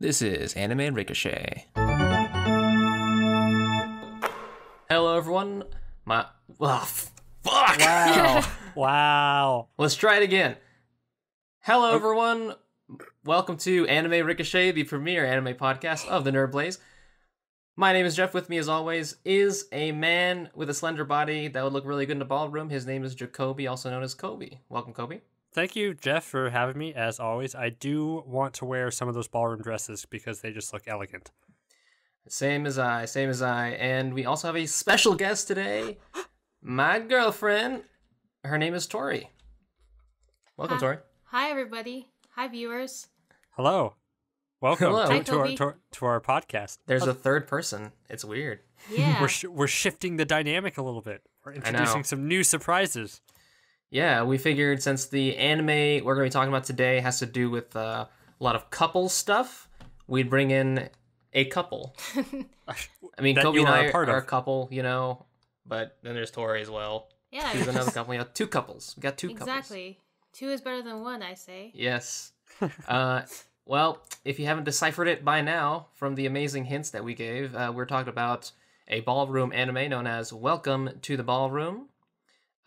This is Anime Ricochet. Hello, everyone. Fuck. Wow. Wow. Let's try it again. Hello, everyone. Welcome to Anime Ricochet, the premier anime podcast of the Nerd Blaze. My name is Jeff. With me, as always, is a man with a slender body that would look really good in a ballroom. His name is Jacoby, also known as Kobe. Welcome, Kobe. Thank you, Jeff, for having me, as always. I do want to wear some of those ballroom dresses because they just look elegant. Same as I. And we also have a special guest today. My girlfriend. Her name is Tori. Welcome, Tori. Hi, everybody. Hi, viewers. Hello. Welcome Hello. Hi, to our podcast. There's a third person. It's weird. Yeah. We're shifting the dynamic a little bit. We're introducing some new surprises. Yeah, we figured since the anime we're going to be talking about today has to do with a lot of couple stuff, we'd bring in a couple. I mean, That Kobe you and are I a part are of. a couple, you know, but then there's Tori as well. Yeah. She's another couple. You know, two couples. We got two couples. Exactly. Two is better than one, I say. Yes. Well, if you haven't deciphered it by now from the amazing hints that we gave, we're talking about a ballroom anime known as Welcome to the Ballroom.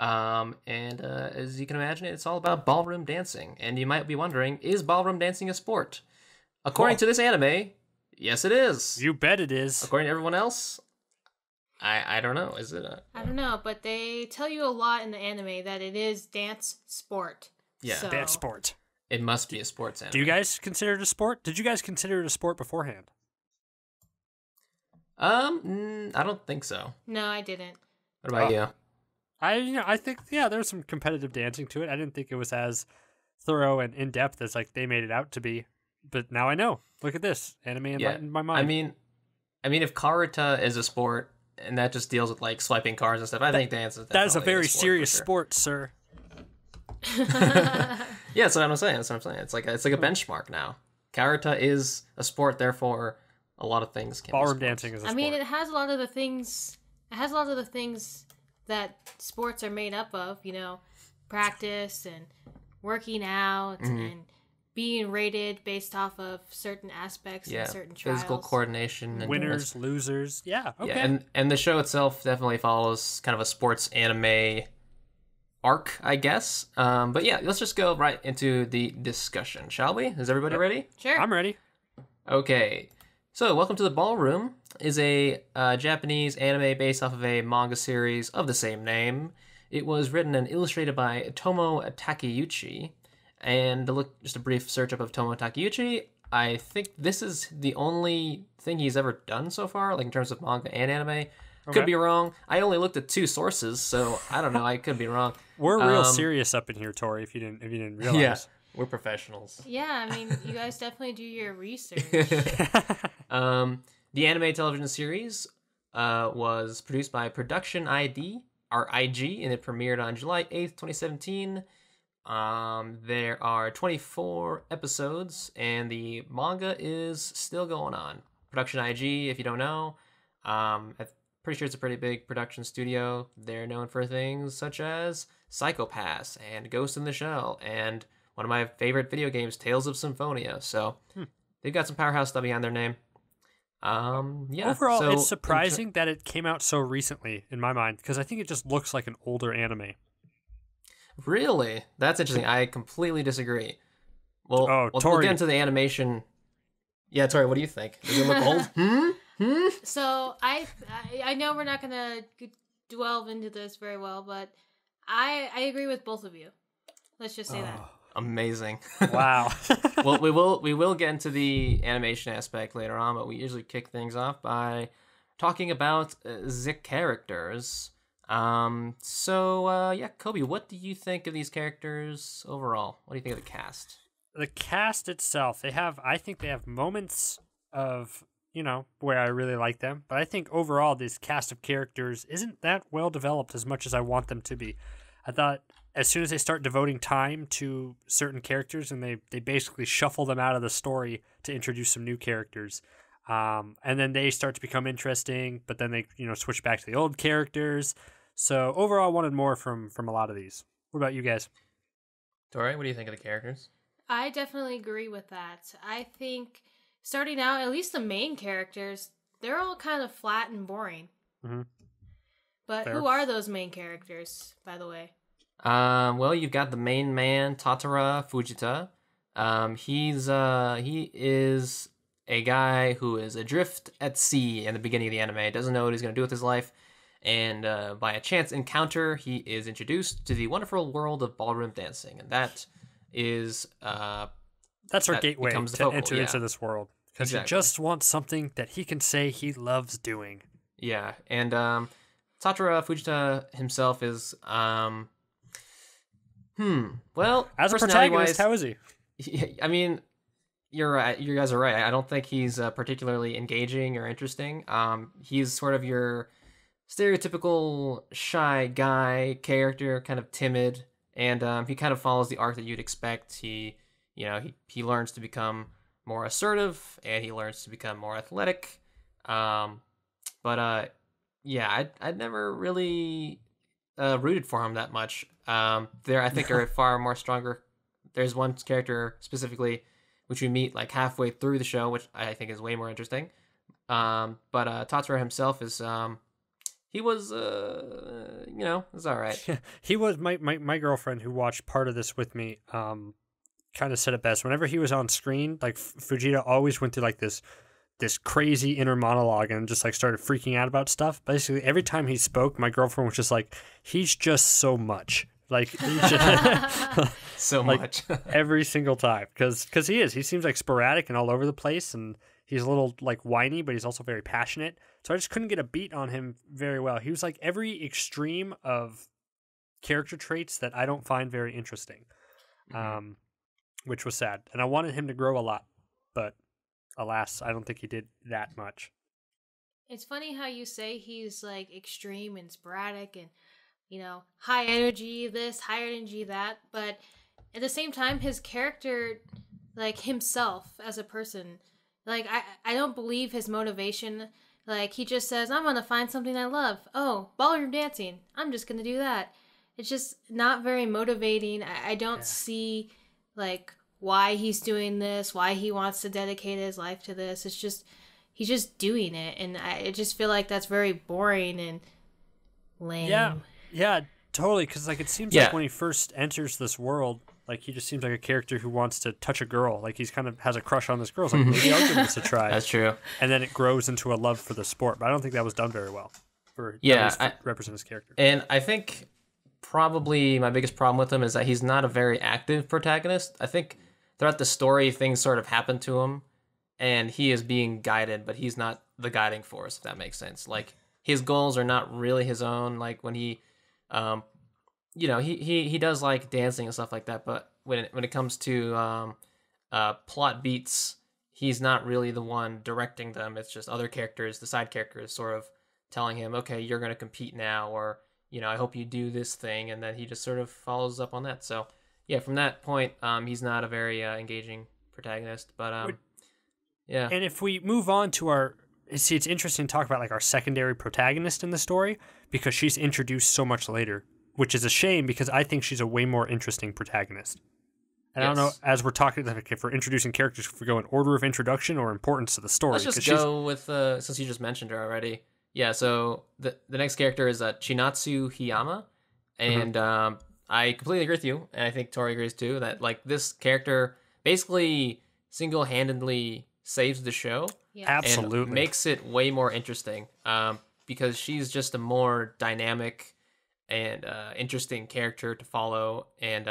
As you can imagine, it's all about ballroom dancing. And you might be wondering, is ballroom dancing a sport? According to this anime, yes, it is. You bet it is. According to everyone else, I don't know. Is it a... I don't know, but they tell you a lot in the anime that it is dance sport. Yeah. So, Dance sport. It must be a sports anime. Do you guys consider it a sport? Did you guys consider it a sport beforehand? I don't think so. No, I didn't. What about you? I think there's some competitive dancing to it. I didn't think it was as thorough and in depth as like they made it out to be, but now I know. Look at this anime enlightened my mind. I mean, if Karuta is a sport and that just deals with like swiping cards and stuff, I think dance is that is a definitely very sport serious for sure. sport, sir. Yeah, that's what I'm saying. It's like a benchmark now. Karuta is a sport, therefore a lot of things can. Ballroom be sports. dancing is a I sport. mean, it has a lot of the things. It has a lot of the things that sports are made up of. You know, practice and working out and being rated based off of certain aspects Yeah, and certain trials. physical coordination, and Winners, losers. Yeah, okay. Yeah, and the show itself definitely follows kind of a sports anime arc, I guess. But yeah, let's just go right into the discussion, shall we? Is everybody ready? Sure. I'm ready. Okay. So, Welcome to the Ballroom is a Japanese anime based off of a manga series of the same name. It was written and illustrated by Tomo Takeuchi. And to look just a brief search up of Tomo Takeuchi, I think this is the only thing he's ever done so far, like in terms of manga and anime. Okay. Could be wrong. I only looked at 2 sources, so I don't know. I could be wrong. We're real serious up in here, Tori. If you didn't realize. Yeah, we're professionals. Yeah, I mean, you guys definitely do your research. The anime television series was produced by Production ID, or IG, and it premiered on July 8th, 2017. There are 24 episodes, and the manga is still going on. Production IG, if you don't know, I'm pretty sure it's a pretty big production studio. They're known for things such as Psycho-Pass and Ghost in the Shell, and one of my favorite video games, Tales of Symphonia. So they've got some powerhouse stuff behind their name. Yeah. Overall, so it's surprising that it came out so recently in my mind because I think it just looks like an older anime. Really? That's interesting. I completely disagree. Well, we'll Tori. get into the animation. Yeah, Tori, what do you think? Does it look old? So I know we're not gonna delve into this very well, but I agree with both of you. Let's just say that. Amazing. Wow. Well, we will get into the animation aspect later on, but we usually kick things off by talking about the characters. Yeah, Kobe, what do you think of these characters overall? What do you think of the cast? The cast itself, I think they have moments of, where I really like them, but I think overall this cast of characters isn't that well developed as much as I want them to be. I thought as soon as they start devoting time to certain characters and they basically shuffle them out of the story to introduce some new characters, and then they start to become interesting, but then they switch back to the old characters. So overall, I wanted more from a lot of these. What about you guys? Tori, what do you think of the characters? I definitely agree with that. I think starting out, at least the main characters, they're all kind of flat and boring. Mm-hmm. But Fair. who are those main characters, by the way? Well, you've got the main man, Tatara Fujita. He is a guy who is adrift at sea in the beginning of the anime. Doesn't know what he's going to do with his life. And by a chance encounter, he is introduced to the wonderful world of ballroom dancing. And that is... that's our gateway to enter into this world. Because he just wants something that he can say he loves doing. Yeah, and Tatara Fujita himself is... well, as a protagonist, how is he? I mean, you're right. You guys are right. I don't think he's particularly engaging or interesting. He's sort of your stereotypical shy guy character, kind of timid, and he kind of follows the arc that you'd expect. He learns to become more assertive, and he learns to become more athletic. I'd never really rooted for him that much. There, I think, are far more stronger. There's one character specifically which we meet like halfway through the show, which I think is way more interesting. But Tatara himself is he was it's all right. He was my girlfriend who watched part of this with me. Kind of said it best. Whenever he was on screen, like Fujita always went through like this crazy inner monologue and just like started freaking out about stuff. Basically, every time he spoke, my girlfriend was just like, he's just so much. Like, so like, much. every single time. Because he seems like sporadic and all over the place. And he's a little like whiny, but he's also very passionate. So I just couldn't get a beat on him very well. He was like every extreme of character traits that I don't find very interesting. Which was sad. And I wanted him to grow a lot. But alas, I don't think he did that much. It's funny how you say he's like extreme and sporadic and, high energy this, high energy that. But at the same time, his character, like himself as a person, like I don't believe his motivation. Like he just says, I'm going to find something I love. Oh, ballroom dancing. I'm just going to do that. It's just not very motivating. I don't see like why he's doing this, why he wants to dedicate his life to this. It's just, he's just doing it. And I just feel like that's very boring and lame. Yeah, totally. Because like it seems like when he first enters this world, like he just seems like a character who wants to touch a girl. Like he's kind of has a crush on this girl. It's like, maybe I'll give this a try. That's true. And then it grows into a love for the sport. But I don't think that was done very well for represent his character. And I think probably my biggest problem with him is that he's not a very active protagonist. I think throughout the story, things sort of happen to him, and he is being guided, but he's not the guiding force, if that makes sense. Like, his goals are not really his own. Like, when he, he does like dancing and stuff like that, but when it comes to plot beats, he's not really the one directing them. It's just other characters, the side characters, sort of telling him, okay, you're going to compete now, or, I hope you do this thing, and then he just sort of follows up on that. So, yeah, from that point, he's not a very engaging protagonist, but yeah. And if we move on to it's interesting to talk about like our secondary protagonist in the story, because she's introduced so much later, which is a shame because I think she's a way more interesting protagonist. And I don't know, as we're talking, if we're introducing characters, if we go in order of introduction or importance to the story. Let's just go with, since you just mentioned her already. Yeah, so the next character is Chinatsu Hiyama, and I completely agree with you, and I think Tori agrees too, that like this character basically single-handedly saves the show. Yeah. Absolutely. And makes it way more interesting, because she's just a more dynamic and interesting character to follow, and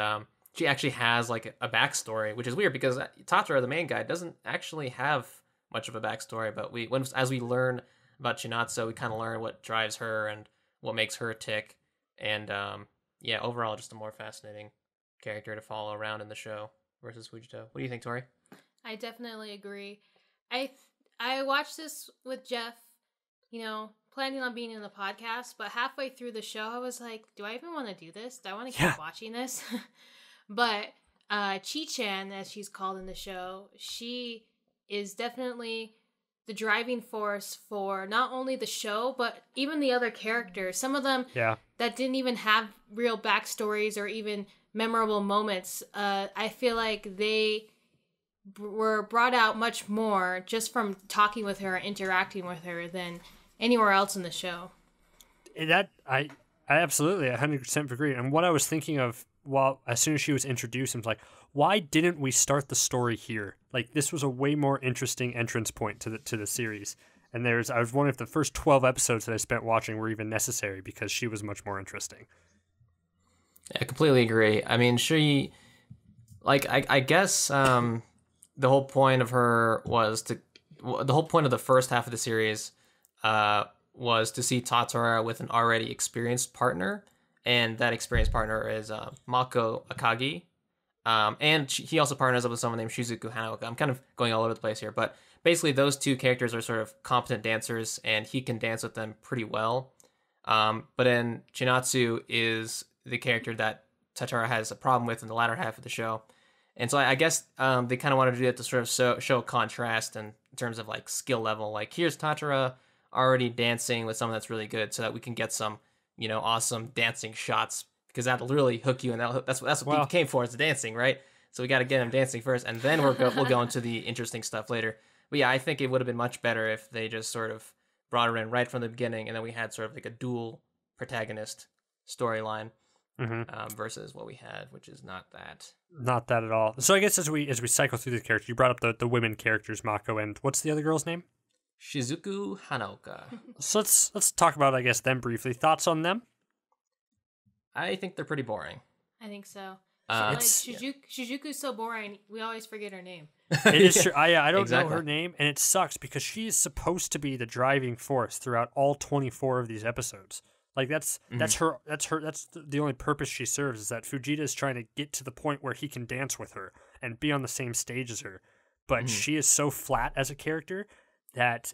she actually has like a backstory, which is weird because Tatara, the main guy, doesn't actually have much of a backstory, but as we learn about Chinatsu, we kind of learn what drives her and what makes her tick, and overall just a more fascinating character to follow around in the show versus Fujita. What do you think, Tori? I definitely agree. I watched this with Jeff, planning on being in the podcast, but halfway through the show, I was like, do I even want to do this? Do I want to keep watching this? But Chi-chan, as she's called in the show, she is definitely the driving force for not only the show, but even the other characters. Some of them that didn't even have real backstories or even memorable moments. I feel like they were brought out much more just from talking with her, interacting with her, than anywhere else in the show. That I absolutely 100% agree. And what I was thinking of, as soon as she was introduced, I was like, why didn't we start the story here? Like, this was a way more interesting entrance point to the series. And I was wondering if the first 12 episodes that I spent watching were even necessary, because she was much more interesting. I completely agree. I mean, I guess the whole point of her was the whole point of the first half of the series was to see Tatara with an already experienced partner, and that experienced partner is Mako Akagi. And he also partners up with someone named Shizuku Hanaoka. I'm kind of going all over the place here, but basically those two characters are sort of competent dancers, and he can dance with them pretty well. But then Chinatsu is the character that Tatara has a problem with in the latter half of the show. And so I guess they kind of wanted to do that to sort of show contrast in terms of like skill level. Like, here's Tatara already dancing with someone that's really good, so that we can get some, awesome dancing shots, because that'll really hook you, and that's what people came for, is the dancing, right? So we got to get him dancing first, and then we'll go into the interesting stuff later. But yeah, I think it would have been much better if they just sort of brought her in right from the beginning, and then we had sort of like a dual protagonist storyline versus what we had, which is not that at all. So I guess as we cycle through the characters, you brought up the women characters, Mako, and what's the other girl's name? Shizuku Hanaoka. So let's talk about, I guess, them briefly. Thoughts on them? I think they're pretty boring. I think so. Shizuku's so boring, we always forget her name. It is true. I don't know her name, and it sucks because she is supposed to be the driving force throughout all 24 of these episodes. Like, that's the only purpose she serves, is that Fujita is trying to get to the point where he can dance with her and be on the same stage as her. But she is so flat as a character that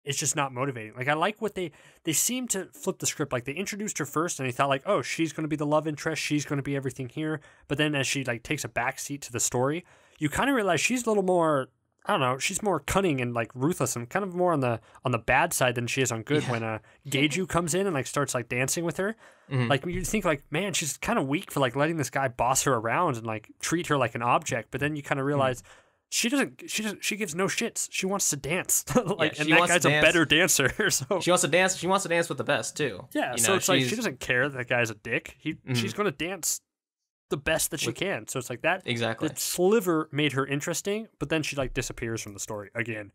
it's just not motivating. Like, I like what they seem to flip the script. Like, they introduced her first, and they thought, like, oh, she's going to be the love interest, she's going to be everything here. But then as she, like, takes a backseat to the story, you kind of realize she's a little more, I don't know, she's more cunning and, like, ruthless, and kind of more on the bad side than she is on good. Yeah. When Geiju comes in and, like, starts, like, dancing with her. Like, you think, like, man, she's kind of weak for, like, letting this guy boss her around and, like, treat her like an object. But then you kind of realize she gives no shits. She wants to dance. Like, and that guy's a better dancer. So she wants to dance. She wants to dance with the best too. Yeah. So it's like, she doesn't care that guy's a dick. She's going to dance the best that she can. So it's like that. Exactly. That sliver made her interesting, but then she, like, disappears from the story again.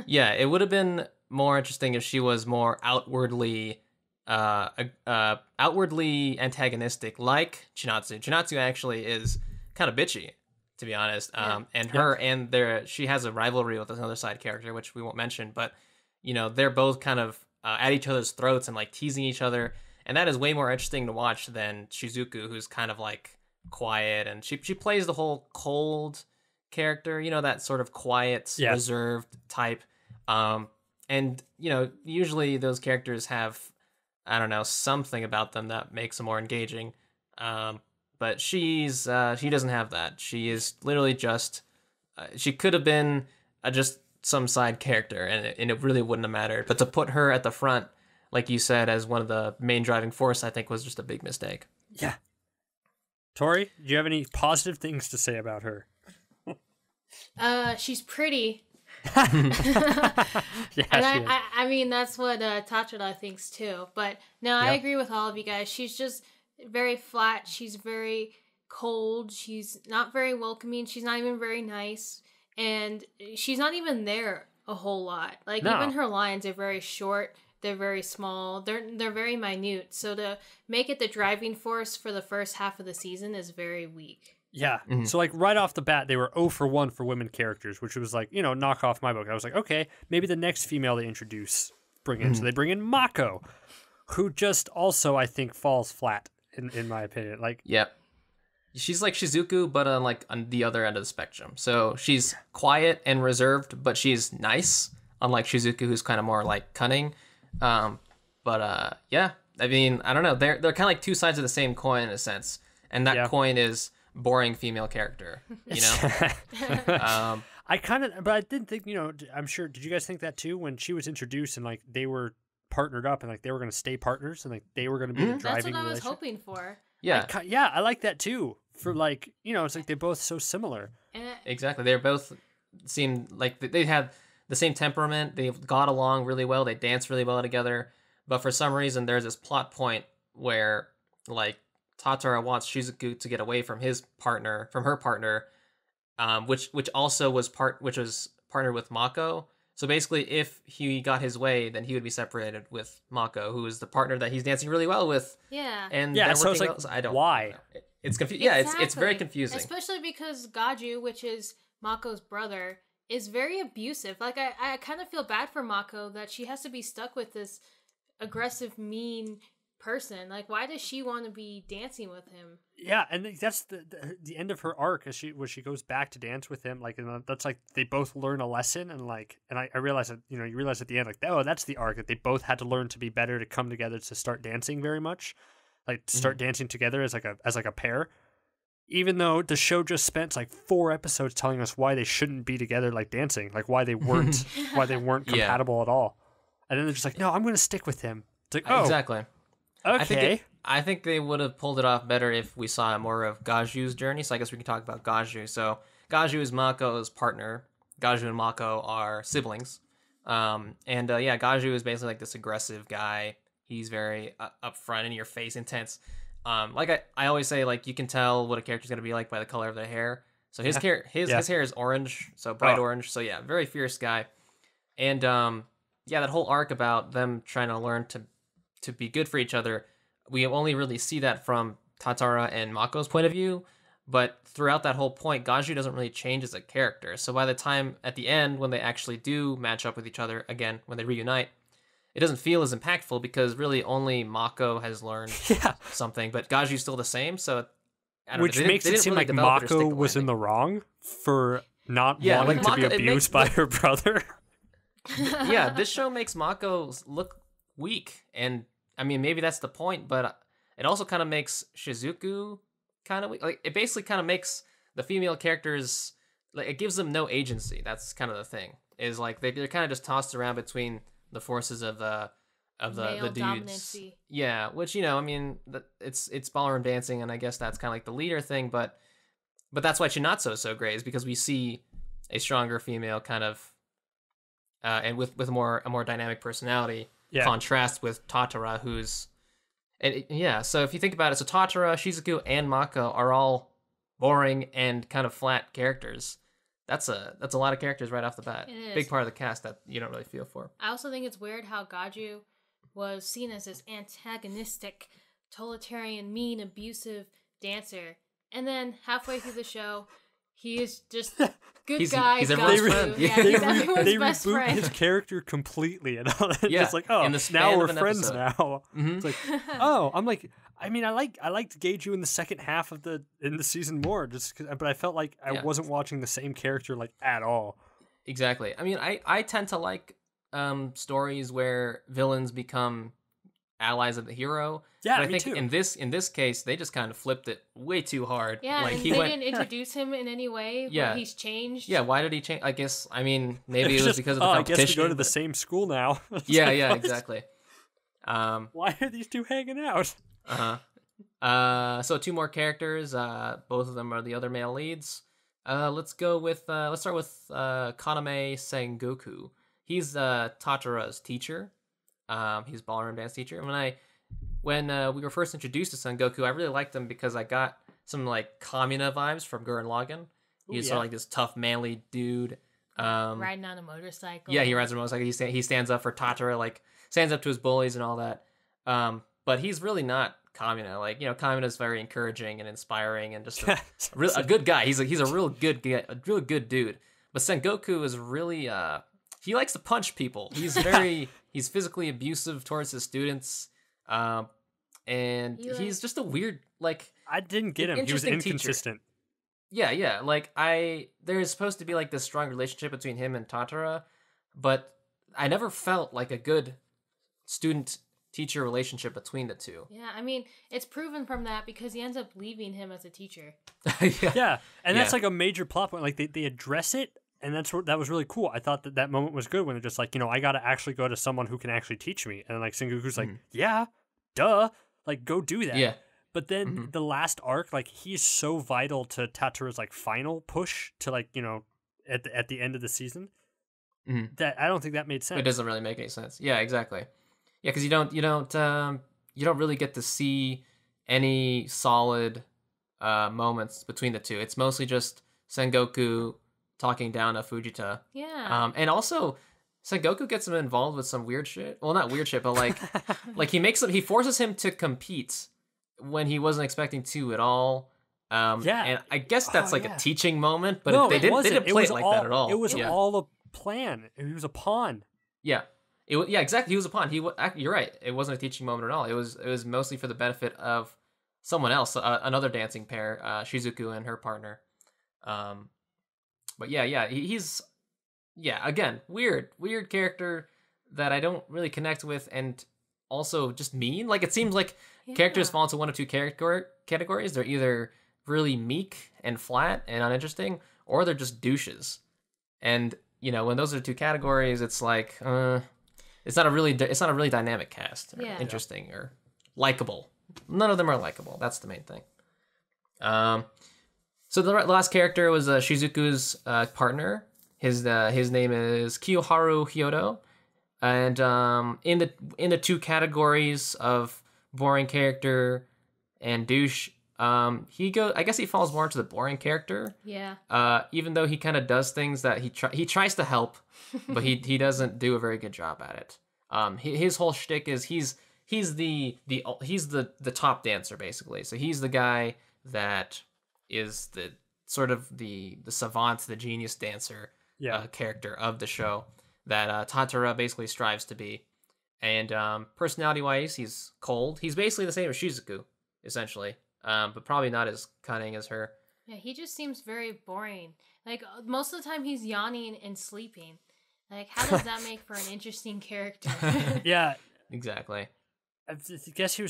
Yeah, it would have been more interesting if she was more outwardly antagonistic, like Chinatsu. Chinatsu actually is kind of bitchy, to be honest. She has a rivalry with another side character, which we won't mention, but they're both kind of at each other's throats and, like, teasing each other, and that is way more interesting to watch than Shizuku, who's kind of, like, quiet, and she plays the whole cold character, that sort of quiet, reserved type. And usually those characters have, I don't know, something about them that makes them more engaging. But she doesn't have that. She is literally just, she could have been just some side character, and it really wouldn't have mattered. But to put her at the front, like you said, as one of the main driving force, I think was just a big mistake. Yeah. Tori, do you have any positive things to say about her? She's pretty. Yeah, and I mean, that's what Tachida thinks too. But no, I agree with all of you guys. She's just very flat. She's very cold. She's not very welcoming. She's not even very nice, and she's not even there a whole lot. Like, even her lines are very short. They're very small. They're very minute. So to make it the driving force for the first half of the season is very weak. Yeah. So, like, right off the bat, they were 0 for 1 for women characters, which was like, knock off my book. I was like, okay, maybe the next female they bring in. So they bring in Mako, who just also, I think, falls flat. In my opinion, like, yep, she's like Shizuku, but on the other end of the spectrum. So she's quiet and reserved, but she's nice, unlike Shizuku, who's kind of more, like, cunning. Yeah, I mean, I don't know. They're kind of like two sides of the same coin in a sense, and that coin is boring female character. I kind of, but I didn't think. I'm sure. Did you guys think that too when she was introduced and, like, they were partnered up and, like, they were going to stay partners and, like, they were going to be the driving relationship? That's what I was hoping for. Yeah. I like that too. for like, it's like they're both so similar. Exactly. They both seemed like they had the same temperament. They got along really well. They danced really well together. But for some reason, there's this plot point where like Tatara wants Shizuku to get away from her partner, which was partnered with Mako. So basically, if he got his way, then he would be separated with Mako, who is the partner that he's dancing really well with. Yeah. And so it's like, I don't. Why? It's confusing. Exactly. Yeah, it's very confusing. Especially because Gaju, which is Mako's brother, is very abusive. Like I kind of feel bad for Mako that she has to be stuck with this aggressive, mean person. Like, why does she want to be dancing with him? Yeah, and that's the end of her arc, as she goes back to dance with him. Like, and that's like they both learn a lesson, and I realized that you realize at the end, like, oh, that's the arc, that they both had to learn to be better, to come together, to start dancing very much, like to start dancing together as like a pair. Even though the show just spent like 4 episodes telling us why they shouldn't be together, like dancing, like why they weren't compatible at all, and then they're just like, no, I'm going to stick with him. It's like, oh, exactly. Okay. I think they would have pulled it off better if we saw more of Gaju's journey. So I guess we can talk about Gaju. So Gaju is Mako's partner. Gaju and Mako are siblings. Gaju is basically like this aggressive guy. He's very upfront, in your face, intense. Like I always say, like you can tell what a character's gonna be like by the color of their hair. So his hair is orange, so bright orange. So yeah, very fierce guy. And that whole arc about them trying to learn to be good for each other, we only really see that from Tatara and Mako's point of view, but throughout that whole point, Gaju doesn't really change as a character. So by the time at the end, when they actually do match up with each other again, when they reunite, it doesn't feel as impactful because really only Mako has learned something, but Gaju's still the same. So which makes it seem like Mako was in the wrong for not wanting to be abused by her brother. Yeah, this show makes Mako look weak, and I mean maybe that's the point, but it also kind of makes Shizuku kind of weak. Like it basically kind of makes the female characters, like it gives them no agency. That's kind of the thing, is like they're kind of just tossed around between the forces of the dudes. Dominancy. Yeah, which I mean it's ballroom dancing, and I guess that's kind of like the leader thing, but that's why Chinatsu's so great, is because we see a stronger female kind of and with a more dynamic personality. Contrast with Tatara, who's so if you think about it, so Tatara, Shizuku, and Mako are all boring and kind of flat characters. That's a lot of characters right off the bat. Big part of the cast that you don't really feel for. I also think it's weird how Gaju was seen as this antagonistic, totalitarian, mean, abusive dancer, and then halfway through the show, he is just good guy. He's everyone's friend. Yeah, he's everyone's best reboot friend. his character completely, and all that. Yeah, It's like, oh, now we're friends episode. now. It's like, oh, I'm like, I mean, I liked Geiju in the second half of the season more, but I felt like I wasn't watching the same character like at all. Exactly. I mean, I tend to like stories where villains become allies of the hero. Yeah, but I me think too. in this case, they just kind of flipped it way too hard. Yeah, like and they didn't introduce him in any way. Yeah, he's changed. Yeah, why did he change? I guess maybe it was because of the competition. I guess we go to the same school now. Yeah, exactly. Why are these two hanging out? So 2 more characters. Both of them are the other male leads. Let's start with Kaname Sengoku. He's Tatara's teacher. He's ballroom dance teacher. When we were first introduced to Sengoku, I really liked him because I got some like Kamina vibes from Gurren Lagann. He's sort of like this tough, manly dude. Riding on a motorcycle. Yeah, he rides a motorcycle. He stands up for Tatara, like stands up to his bullies and all that. But he's really not Kamina. Like Kamina's very encouraging and inspiring and just a good guy. He's a real good guy, a real good dude. But Sengoku is really he likes to punch people. He's he's physically abusive towards his students. And he's just a weird, like, I didn't get him. He was inconsistent. Teacher. Yeah. Like there's supposed to be like this strong relationship between him and Tatara, but I never felt like a good student-teacher relationship between the two. Yeah, I mean, it's proven from that because he ends up leaving him as a teacher. Yeah, and that's like a major plot point. Like they address it, and that was really cool. I thought that moment was good when they're just like, I got to actually go to someone who can actually teach me. And then like Sengoku's like, yeah, duh, like go do that. Yeah. But then the last arc, like he's so vital to Tatara's like final push to like at the end of the season that I don't think that made sense. It doesn't really make any sense. Yeah, exactly. Yeah, because you don't really get to see any solid moments between the two. It's mostly just Sengoku talking down to Fujita. Yeah. And also Sengoku gets him involved with some weird shit. Well, not weird shit, but like he forces him to compete when he wasn't expecting to at all. And I guess that's a teaching moment, but they didn't play it like that at all. It was all a plan. He was a pawn. Yeah. Exactly. He was a pawn. You're right. It wasn't a teaching moment at all. It was mostly for the benefit of someone else, another dancing pair, Shizuku and her partner. But he's again, weird character that I don't really connect with, and also just mean. Like it seems like characters fall into one of two categories. They're either really meek and flat and uninteresting, or they're just douches. And when those are two categories, it's like it's not a really dynamic cast, or interesting or likable. None of them are likable. That's the main thing. So the last character was Shizuku's partner. His name is Kiyoharu Hyodo, and in the two categories of boring character and douche, I guess he falls more into the boring character. Yeah. Even though he kind of does things that he tries to help, but he doesn't do a very good job at it. His whole shtick is he's the top dancer basically. So he's the guy that is the sort of the savant, the genius dancer character of the show that Tatara basically strives to be. And personality-wise, he's cold. He's basically the same as Shizuku, essentially, but probably not as cunning as her. Yeah, he just seems very boring. Like, most of the time he's yawning and sleeping. Like, how does that make for an interesting character? Yeah. Exactly. I guess they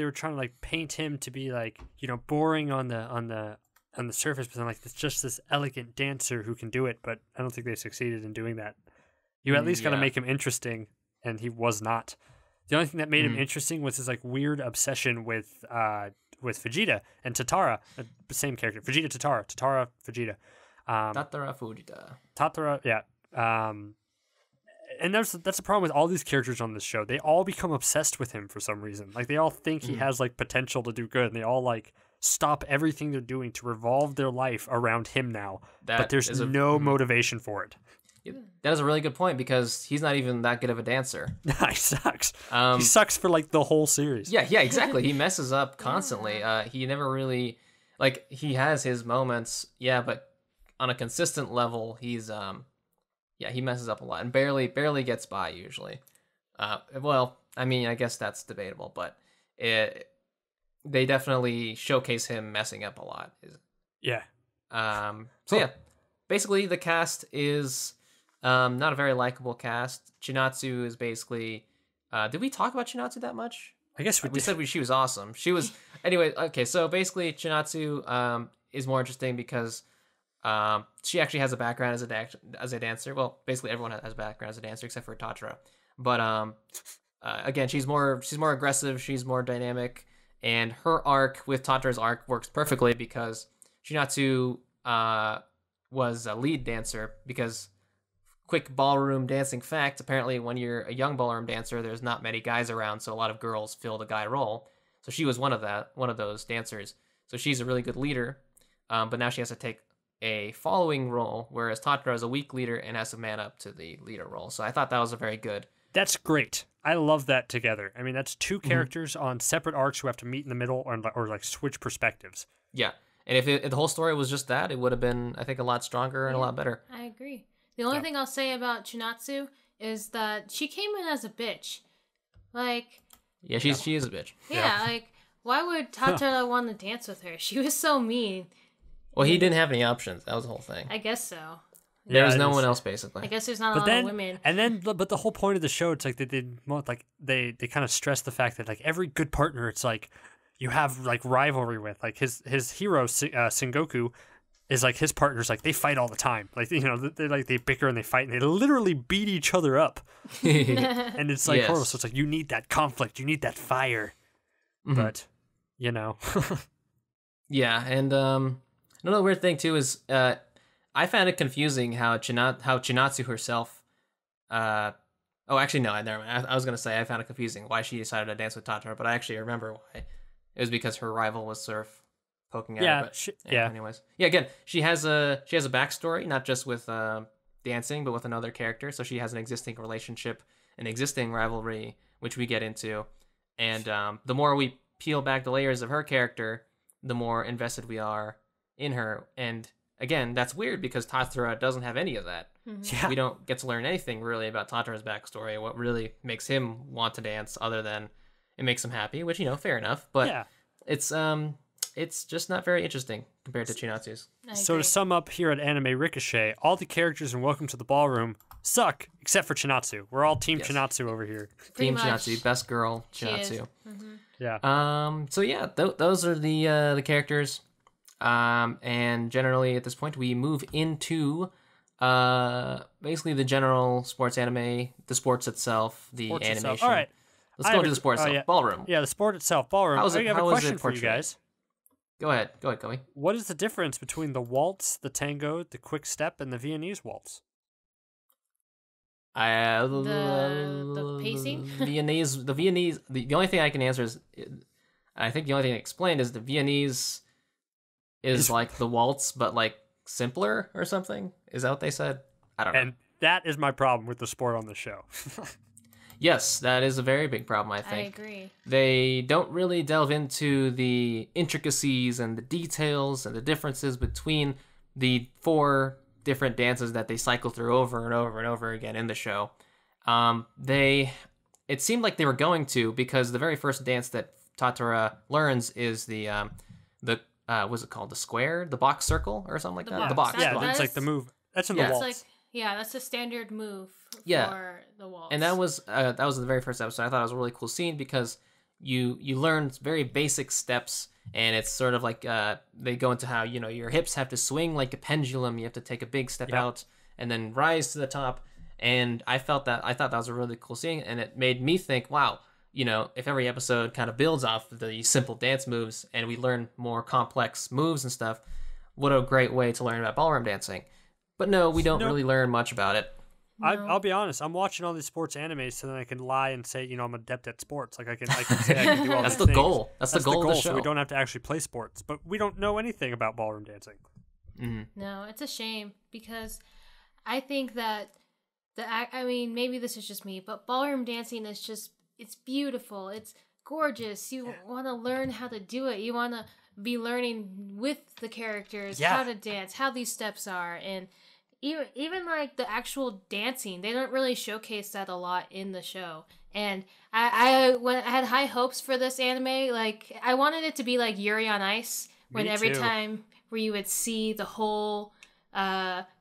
were trying to like paint him to be like, boring on the surface, but then like it's just this elegant dancer who can do it, but I don't think they succeeded in doing that. You at least got to make him interesting, and he was not. The only thing that made him interesting was his like weird obsession with Vegeta and Tatara, the same character. Vegeta, Tatara, Vegeta. Tatara, Fujita. Tatara, yeah. And that's the problem with all these characters on this show. They all become obsessed with him for some reason. Like they all think he has like potential to do good, and they all like stop everything they're doing to revolve their life around him now. But there's no motivation for it. That is a really good point, because he's not even that good of a dancer. He sucks. He sucks for like the whole series. Yeah, exactly. He messes up constantly. He never really, like, he has his moments, but on a consistent level, he's he messes up a lot and barely gets by usually. Well, I mean, I guess that's debatable, but they definitely showcase him messing up a lot. Yeah. Basically the cast is not a very likable cast. Chinatsu is basically. Did we talk about Chinatsu that much? I guess we said she was awesome. She was anyway. Okay, so basically Chinatsu is more interesting because she actually has a background as a dancer. Well, basically everyone has a background as a dancer except for Tatara. But again, she's more aggressive. She's more dynamic, and her arc with Tatara's arc works perfectly because Chinatsu was a lead dancer. Because quick ballroom dancing fact: apparently, when you're a young ballroom dancer, there's not many guys around, so a lot of girls fill the guy role. So she was one of those dancers. So she's a really good leader, but now she has to take a following role, whereas Tatara is a weak leader and has to man up to the leader role. So I thought that was a very good. That's great. I love that together. I mean, that's two characters on separate arcs who have to meet in the middle or like switch perspectives. Yeah, and if the whole story was just that, it would have been, I think, a lot stronger and a lot better. I agree. The only thing I'll say about Chinatsu is that she came in as a bitch. Like. Yeah, she is a bitch. Yeah, like, why would Tatara want to dance with her? She was so mean. Well, he didn't have any options. That was the whole thing. I guess so. There was no one else, basically. I guess there's not a lot of women. But the whole point of the show, it's like they kind of stress the fact that like every good partner, it's like you have like rivalry with. Like his hero Sengoku is like his partners, like they fight all the time. Like they bicker and they fight and they literally beat each other up. And it's like horrible. So it's like you need that conflict, you need that fire. Mm-hmm. But you know. Yeah, and another weird thing too is I found it confusing how Chinatsu herself. Oh, actually, no, never mind. I was gonna say I found it confusing why she decided to dance with Tatara, but I actually remember why. It was because her rival was sort of poking at Yeah, her. But anyways, yeah. Again, she has a backstory, not just with dancing, but with another character. So she has an existing relationship, an existing rivalry, which we get into, and the more we peel back the layers of her character, the more invested we are in her. And again, that's weird because Tatara doesn't have any of that. Yeah. We don't get to learn anything really about Tatara's backstory, what really makes him want to dance, other than it makes him happy, which, fair enough. But Yeah. it's just not very interesting compared to Chinatsu's. So to sum up here at Anime Ricochet, all the characters in Welcome to the Ballroom suck, except for Chinatsu. We're all Team Yes. Chinatsu over here. Pretty Team much. Chinatsu, best girl She is. Chinatsu. Yeah. So yeah, those are the characters. And generally at this point we move into basically the general sports anime, the sports itself, the Sports animation. itself. All right. Let's go into the sport itself. yeah. Ballroom. Yeah, the sport itself, Ballroom. How is it- I have how a is it question for you portrayed? guys. Go ahead, Kobe. What is the difference between the waltz, the tango, the quick step, and the Viennese waltz? The pacing? The Viennese. The only thing I can answer is, I think the only thing explained is the Viennese is like the waltz, but like simpler or something. Is that what they said? I don't know. And that is my problem with the sport on the show. Yes, that is a very big problem, I I think. agree. They don't really delve into the intricacies and the details and the differences between the 4 different dances that they cycle through over and over and over again in the show. It seemed like they were going to, because the very first dance that Tatara learns is the what's it called? The square, the box circle, or something like that. box. The box. Yeah, the box. that's like the move. That's in Yeah. the It's waltz. that's a standard move Yeah. for the waltz. And that was the very first episode. I thought it was a really cool scene because you learn very basic steps, and it's sort of like they go into how your hips have to swing like a pendulum. You have to take a big step out and then rise to the top. And I thought that was a really cool scene, and it made me think, wow, if every episode kind of builds off of the simple dance moves and we learn more complex moves and stuff, what a great way to learn about ballroom dancing. But no, we don't really learn much about it. I'll be honest. I'm watching all these sports animes so then I can lie and say, I'm adept at sports. Like I can say I can do all That's these the things. goal. That's the goal of the show. So we don't have to actually play sports. But we don't know anything about ballroom dancing. No, it's a shame because I think that I mean, maybe this is just me, but ballroom dancing is just, it's beautiful. It's gorgeous. You want to learn how to do it. You want to be learning with the characters how to dance, how these steps are, and even like the actual dancing, they don't really showcase that a lot in the show. And I had high hopes for this anime. Like I wanted it to be like Yuri on Ice, when Me every too. time where you would see the whole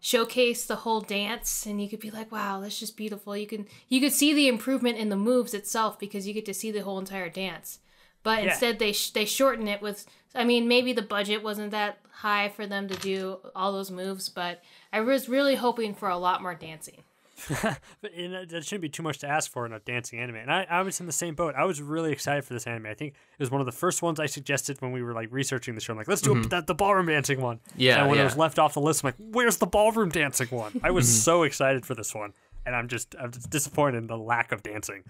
showcase the whole dance, and you could be like, wow, that's just beautiful. You could see the improvement in the moves itself because you get to see the whole entire dance. But instead they shorten it with, I mean, maybe the budget wasn't that high for them to do all those moves, but I was really hoping for a lot more dancing. But that shouldn't be too much to ask for in a dancing anime. And I was in the same boat. I was really excited for this anime. I think it was one of the first ones I suggested when we were like researching the show. I'm like, let's do the ballroom dancing one. Yeah, And when yeah. it was left off the list, I'm like, where's the ballroom dancing one? I was so excited for this one. And I'm just disappointed in the lack of dancing.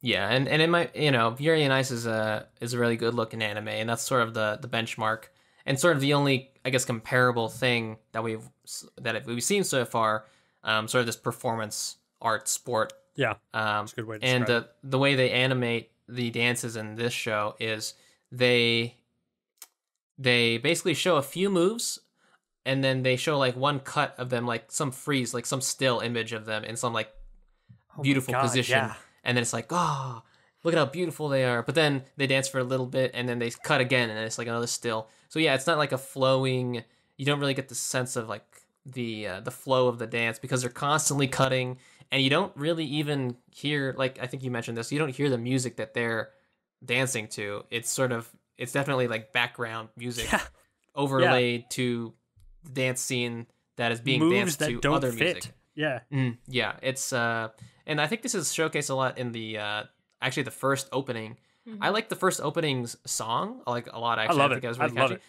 Yeah, and it might, Yuri on Ice is a really good looking anime, and that's sort of the benchmark, and sort of the only, I guess, comparable thing that we've seen so far, sort of this performance art sport. Yeah, that's a good way to And describe it. the way they animate the dances in this show is they basically show a few moves, and then they show like one cut of them, like some freeze, like some still image of them in some like beautiful God, position. yeah. And then it's like, oh, look at how beautiful they are. But then they dance for a little bit, and then they cut again, and it's like another still. So yeah, it's not like a flowing. You don't really get the sense of like the flow of the dance because they're constantly cutting, and you don't really even hear, like I think you mentioned this. You don't hear the music that they're dancing to. It's definitely like background music overlaid to the dance scene that is being Moves danced that to don't other fit. music. Yeah. Yeah, it's and I think this is showcased a lot in the actually the first opening I like the first opening's song like a lot. Actually, love think it. it was really I love catchy. it.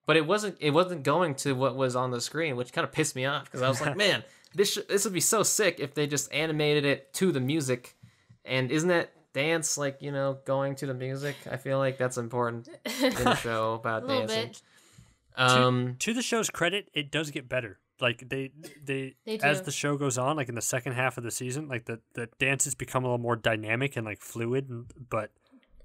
But it wasn't going to what was on the screen, which kind of pissed me off because I was like, man, this would be so sick if they just animated it to the music. And isn't that dance like, going to the music? I feel like that's important in a show about A little dancing. bit. To the show's credit, it does get better. Like they They as do. the show goes on, like in the second half of the season, like the dances become a little more dynamic and like fluid. But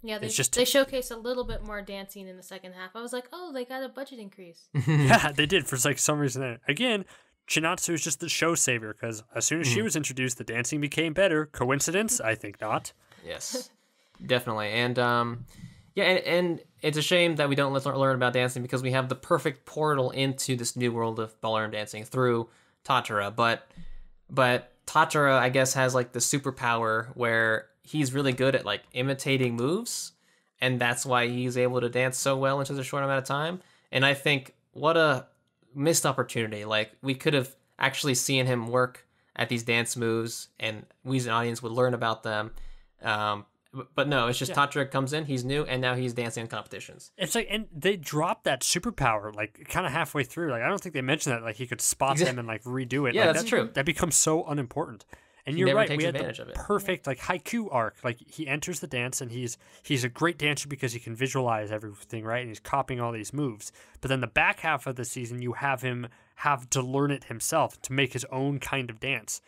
Yeah, it's just- they showcase a little bit more dancing in the second half. I was like, oh, they got a budget increase. yeah, they did for like some reason. Again, Chinatsu is just the show saver because as soon as she was introduced, the dancing became better. Coincidence? I think not. Yes, definitely. And and it's a shame that we don't learn about dancing because we have the perfect portal into this new world of ballroom dancing through Tatara. But Tatara, I guess, has like the superpower where he's really good at like imitating moves, and that's why he's able to dance so well in such a short amount of time. And I think what a missed opportunity. Like we could have actually seen him work at these dance moves, and we as an audience would learn about them. But no, it's just Tatara comes in, he's new, and now he's dancing in competitions. It's like, and they dropped that superpower like kind of halfway through. Like I don't think they mentioned that like he could spot them and like redo it. Yeah, like, that's true. That becomes so unimportant. And He you're never right. takes We had advantage the of it. perfect like haiku arc. Like he enters the dance and he's a great dancer because he can visualize everything, right? And he's copying all these moves. But then the back half of the season, you have him have to learn it himself to make his own kind of dance.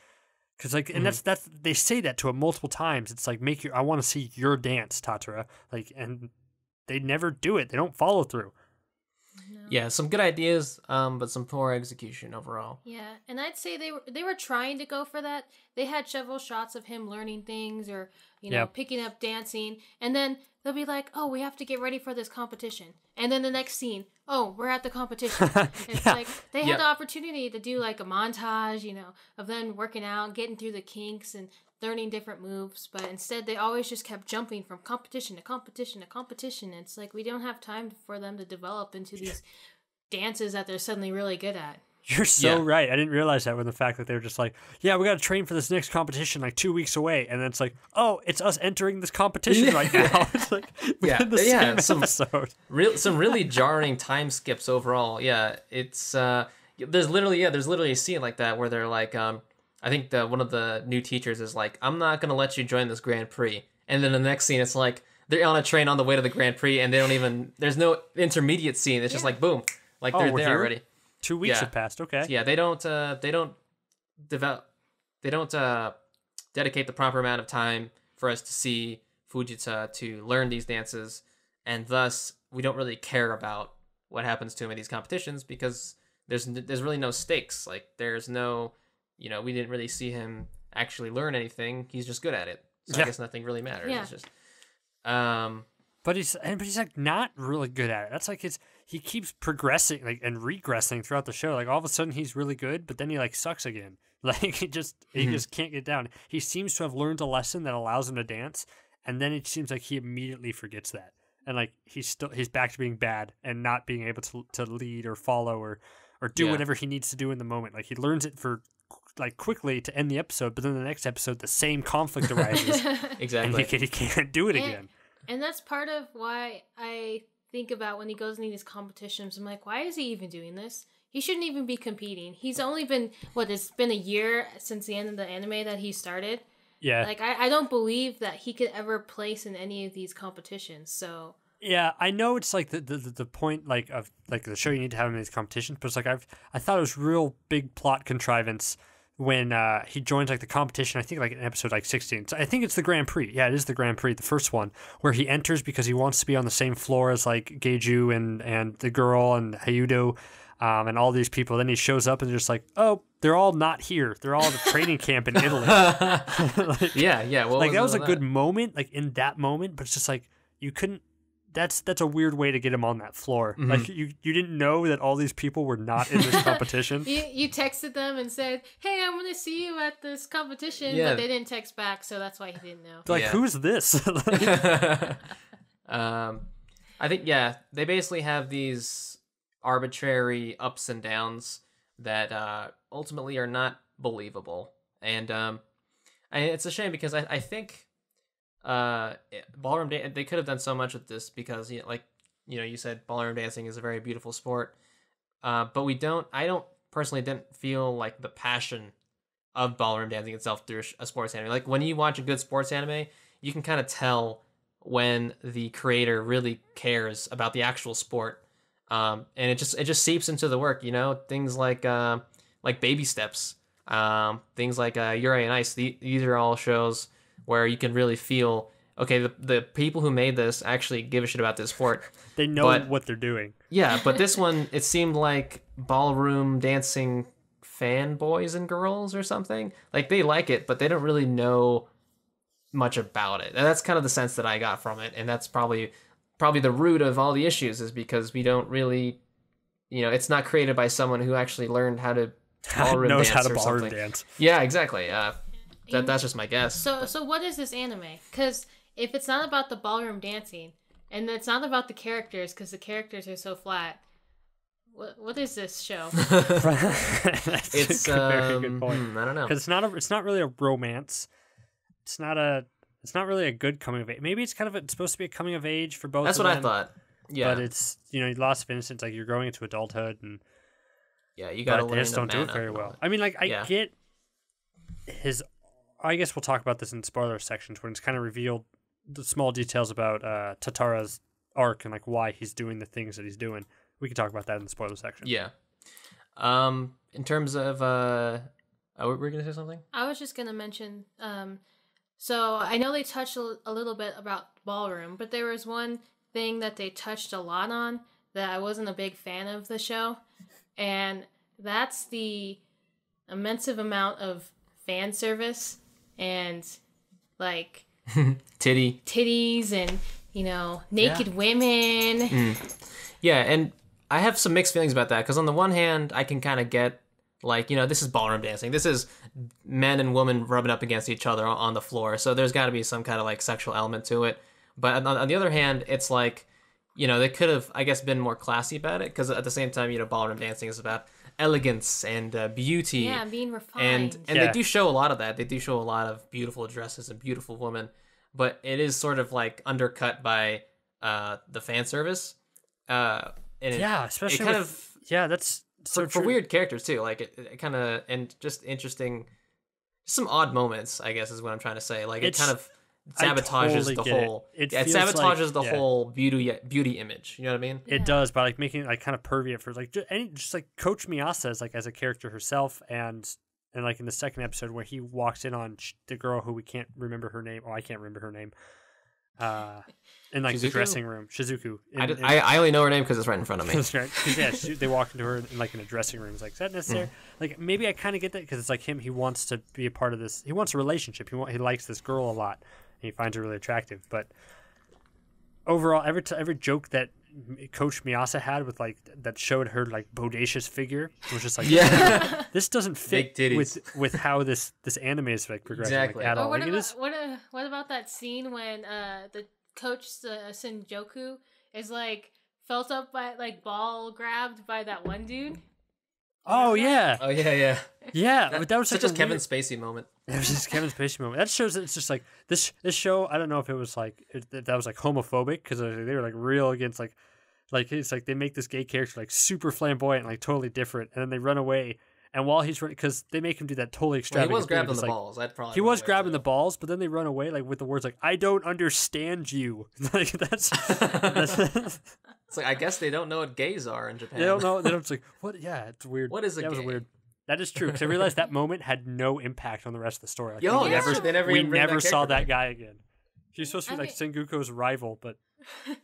Because like, and that's they say that to him multiple times. It's like I want to see your dance, Tatara. Like, and they never do it. They don't follow through. No. Yeah, some good ideas, but some poor execution overall. Yeah, and I'd say they were trying to go for that. They had several shots of him learning things or picking up dancing, and then they'll be like, "Oh, we have to get ready for this competition," and then the next scene, "Oh, we're at the competition." It's like they had the opportunity to do like a montage, of them working out, getting through the kinks, and learning different moves, but instead they always just kept jumping from competition to competition to competition. It's like we don't have time for them to develop into these dances that they're suddenly really good at. You're so right. I didn't realize that when the fact that they were just like, yeah, we got to train for this next competition like 2 weeks away. And then it's like, oh, it's us entering this competition right now. It's like, within the same episode. Some really jarring time skips overall. Yeah, it's, there's literally a scene like that where they're like, I think one of the new teachers is like, I'm not going to let you join this Grand Prix. And then the next scene, it's like, they're on a train on the way to the Grand Prix and they don't even, there's no intermediate scene. It's just like, boom. Like they're there already. 2 weeks have passed. Okay. Yeah, they don't dedicate the proper amount of time for us to see Fujita to learn these dances, and thus we don't really care about what happens to him in these competitions because there's really no stakes. Like there's no, we didn't really see him actually learn anything. He's just good at it. So I guess nothing really matters. Yeah. It's just But he's like not really good at it. That's like he keeps progressing like and regressing throughout the show. Like all of a sudden he's really good, but then he like sucks again. Like he just can't get down. He seems to have learned a lesson that allows him to dance, and then it seems like he immediately forgets that. And like he's back to being bad and not being able to lead or follow or do whatever he needs to do in the moment. Like he learns it for like quickly to end the episode, but then the next episode the same conflict arises. exactly. And he can't do it again. And that's part of why I think about when he goes into these competitions. I'm like, why is he even doing this? He shouldn't even be competing. He's only been, it's been a year since the end of the anime that he started. Yeah. Like, I don't believe that he could ever place in any of these competitions, so... Yeah, I know it's like the point like of like the show you need to have him in these competitions, but it's like I thought it was real big plot contrivance when he joins like the competition. I think like in episode like 16. So I think it's the Grand Prix. Yeah, it is the Grand Prix, the first one, where he enters because he wants to be on the same floor as like Geiju and the girl and Hayudo, and all these people. Then he shows up and just like, oh, they're all not here. They're all at the training camp in Italy. Like, yeah. Well, like that was a good moment, like in that moment, but it's just like you couldn't. That's a weird way to get him on that floor. Mm-hmm. Like you didn't know that all these people were not in this competition. You texted them and said, "Hey, I'm going to see you at this competition," but they didn't text back, so that's why he didn't know. Like, who's this? I think they basically have these arbitrary ups and downs that ultimately are not believable, and it's a shame because I think ballroom they could have done so much with this because you said ballroom dancing is a very beautiful sport, but I don't personally didn't feel like the passion of ballroom dancing itself through a sports anime. Like when you watch a good sports anime, you can kind of tell when the creator really cares about the actual sport, and it just seeps into the work. Things like Baby Steps, things like Yuri on Ice. These are all shows where you can really feel, okay, the people who made this actually give a shit about this sport. They know what they're doing. Yeah, but this one, it seemed like ballroom dancing fanboys and girls or something. Like they like it, but they don't really know much about it. And that's kind of the sense that I got from it. And that's probably the root of all the issues, is because we don't really, it's not created by someone who actually learned how to ballroom knows dance how to or ballroom something. dance. Yeah, exactly. That's just my guess. So what is this anime? Because if it's not about the ballroom dancing, and it's not about the characters, because the characters are so flat, what is this show? It's a very good point. I don't know. Because it's not really a romance. It's not really a good coming of age. Maybe it's supposed to be a coming of age for both. That's of what them, I thought. Yeah, but it's loss of innocence. Like you're growing into adulthood, and yeah, you got to but learn they just to don't do man it very up well. and I mean, I Yeah. get his. I guess we'll talk about this in spoiler sections when it's kind of revealed the small details about Tatara's arc and like why he's doing the things that he's doing. We can talk about that in the spoiler section. Yeah. In terms of were we gonna say something? I was just gonna mention. So I know they touched a little bit about ballroom, but there was one thing that they touched a lot on that I wasn't a big fan of the show, and that's the immense amount of fan service and like titties and naked women. Yeah, and I have some mixed feelings about that, because on the one hand, I can kind of get, like, this is ballroom dancing. This is men and women rubbing up against each other on the floor, so there's got to be some kind of, like, sexual element to it. But on the other hand, it's like, they could have, I guess, been more classy about it, because at the same time, ballroom dancing is about elegance and beauty. Yeah, being refined. And they do show a lot of that. They do show a lot of beautiful dresses and beautiful women, but it is sort of, like, undercut by the fan service. Especially that's so for weird characters too. Like it kind of, and just interesting, some odd moments, I guess is what I'm trying to say. Like it kind of sabotages the whole. It sabotages the whole beauty image. You know what I mean? It does, by like making it like kind of pervy at first. Like just like Coach Miyasa is like as a character herself, and like in the second episode where he walks in on the girl who we can't remember her name. Oh, I can't remember her name. In like the dressing room, Shizuku. I only know her name because it's right in front of me. That's right. They walk into her in like in a dressing room. It's like, is that necessary? Like maybe I kind of get that because it's like him. He wants to be a part of this. He wants a relationship. He likes this girl a lot, and he finds her really attractive. But overall, every joke that Coach Miyasa had with like that showed her like bodacious figure was just like, this doesn't fit with how this anime is like progressing Exactly. like, at all. What Like, about, what about that scene when the coach Senjoku is like felt up by like ball grabbed by that one dude? Oh yeah. Oh yeah. Yeah, but that was such such a Kevin Spacey moment. It was just Kevin Spacey moment. That shows that it's just like this show. I don't know if it was like that was like homophobic because they were like real against like it's like they make this gay character like super flamboyant, like totally different, and then they run away. And while he's running, because they make him do that totally extravagant. He was grabbing thing, the balls. He was grabbing the balls, but then they run away like with the words like "I don't understand you." Like that's It's like I guess they don't know what gays are in Japan. They don't know. They don't. It's like what? Yeah, it's weird. What is a that gay? was weird. That is true because I realized that moment had no impact on the rest of the story. Like, we never saw that back. guy again. He's supposed to be like Sengoku's rival, but I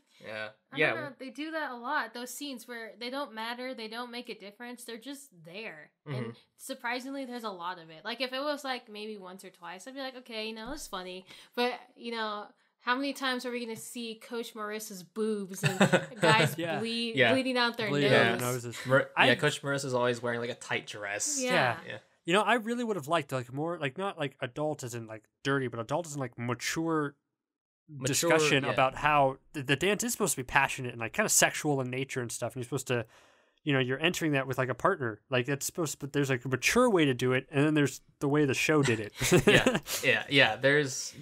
don't know. They do that a lot. Those scenes where they don't matter, they don't make a difference. They're just there, and surprisingly, there's a lot of it. Like if it was like maybe once or twice, I'd be like, okay, it's funny. But how many times are we going to see Coach Marissa's boobs and guys bleeding out their nose? Coach Marissa's always wearing like a tight dress. Yeah. I really would have liked like more like not like adult as in like dirty, but adult as in like mature discussion about how the dance is supposed to be passionate and like kind of sexual in nature and stuff, and you're supposed to you're entering that with like a partner. Like it's supposed, but there's like a mature way to do it, and then there's the way the show did it. yeah. There's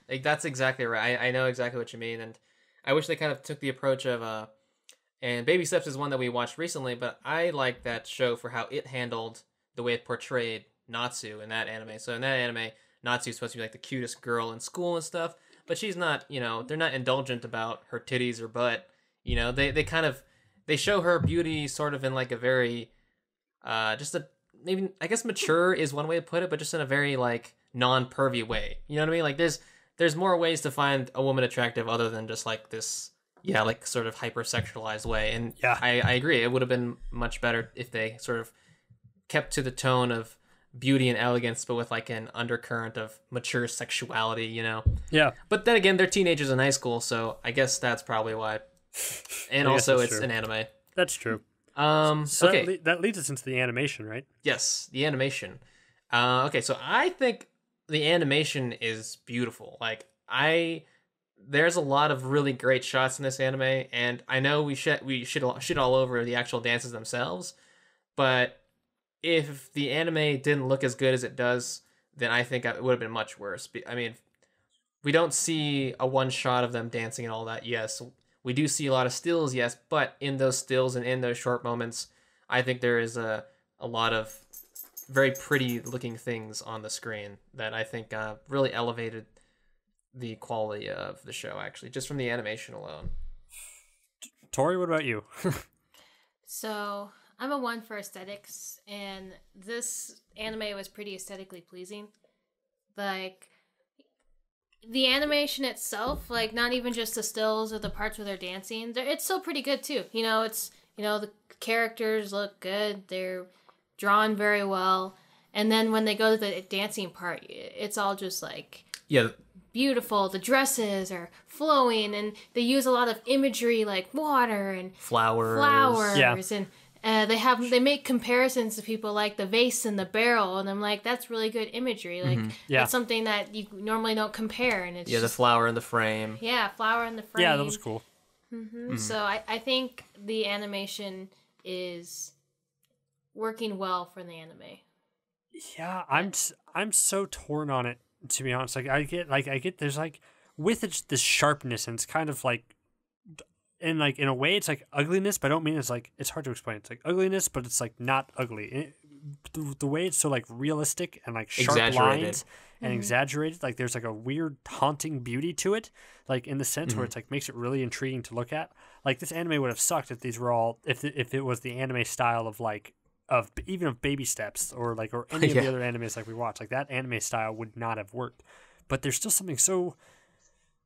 like, that's exactly right. I know exactly what you mean, and I wish they kind of took the approach of and Baby Steps is one that we watched recently, but I like that show for how it handled the way it portrayed Natsu in that anime. So in that anime, Natsu's supposed to be like the cutest girl in school and stuff, but she's not, they're not indulgent about her titties or butt. They kind of, they show her beauty sort of in like a very, just a, maybe, I guess mature is one way to put it, but just in a very like non-pervy way. You know what I mean? Like there's more ways to find a woman attractive other than just like this, like sort of hypersexualized way. And I agree. It would have been much better if they sort of kept to the tone of beauty and elegance, but with like an undercurrent of mature sexuality, Yeah. But then again, they're teenagers in high school, so I guess that's probably why. And also, it's an anime. That's true. So okay, that leads us into the animation, right? Yes, the animation. Okay, so I think the animation is beautiful. Like there's a lot of really great shots in this anime, and I know we shit all over the actual dances themselves, but if the anime didn't look as good as it does, then I think it would have been much worse. I mean, we don't see a one shot of them dancing and all that. Yes, we do see a lot of stills, yes, but in those stills and in those short moments, I think there is a lot of very pretty looking things on the screen that I think really elevated the quality of the show, actually, just from the animation alone. Tori, what about you? So I'm a 1 for aesthetics, and this anime was pretty aesthetically pleasing. Like, the animation itself, like, not even just the stills or the parts where they're dancing, it's still pretty good too. The characters look good, they're drawn very well, and then when they go to the dancing part, it's all just like beautiful. The dresses are flowing, and they use a lot of imagery like water and flowers, and they make comparisons to people like the vase and the barrel, and I'm like, that's really good imagery. Like that's something that you normally don't compare, and it's the flower in the frame. Yeah, flower in the frame. Yeah, that was cool. So I think the animation is working well for the anime. Yeah, I'm so torn on it, to be honest. I get there's like with it this sharpness, and it's kind of like, and like in a way it's like ugliness, but I don't mean it's hard to explain. It's like ugliness, but it's like not ugly. The way it's so like realistic and like sharp lines and exaggerated, like there's like a weird haunting beauty to it, like in the sense where it's like makes it really intriguing to look at. Like this anime would have sucked if these were all if it was the anime style of like of Baby Steps or any of the other animes like we watch. Like that anime style would not have worked. But there's still something so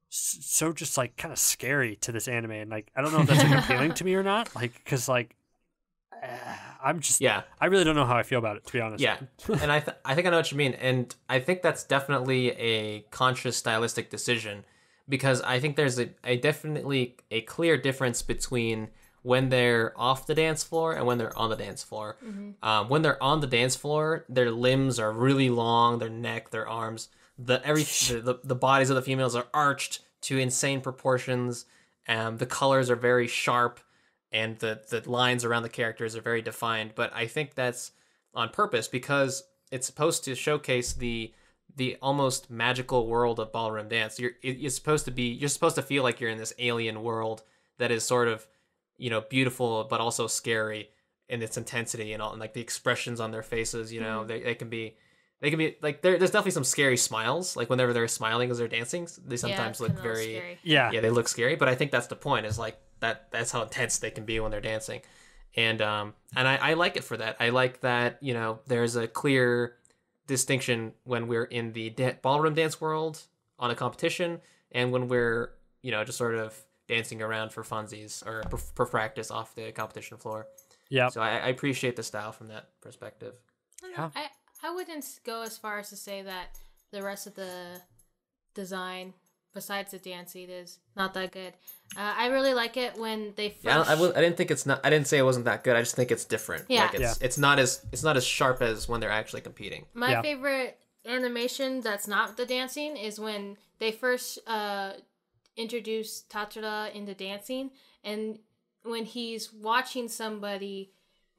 just like kind of scary to this anime, and like I don't know if that's like appealing to me or not. Like because like I'm just I really don't know how I feel about it, to be honest. Yeah, and I think I know what you mean, and I think that's definitely a conscious stylistic decision, because I think there's definitely a clear difference between when they're off the dance floor and when they're on the dance floor. When they're on the dance floor, their limbs are really long, their neck, their arms, the bodies of the females are arched to insane proportions. The colors are very sharp, and the lines around the characters are very defined. But I think that's on purpose, because it's supposed to showcase the almost magical world of ballroom dance. You're supposed to feel like you're in this alien world that is sort of, beautiful but also scary in its intensity and all, and like the expressions on their faces. They can be like there's definitely some scary smiles. Like whenever they're smiling as they're dancing, they sometimes look very scary. They look scary. But I think that's the point, is like that's how intense they can be when they're dancing, and I like it for that. I like that there's a clear distinction when we're in the ballroom dance world on a competition, and when we're just sort of dancing around for funsies or for practice off the competition floor. Yeah. So I appreciate the style from that perspective. Yeah. I wouldn't go as far as to say that the rest of the design, besides the dancing, is not that good. I really like it when they first... Yeah, I didn't think it's not. I didn't say it wasn't that good. I just think it's different. Yeah. Like it's not as sharp as when they're actually competing. My favorite animation that's not the dancing is when they first introduce Tachira into dancing, and when he's watching somebody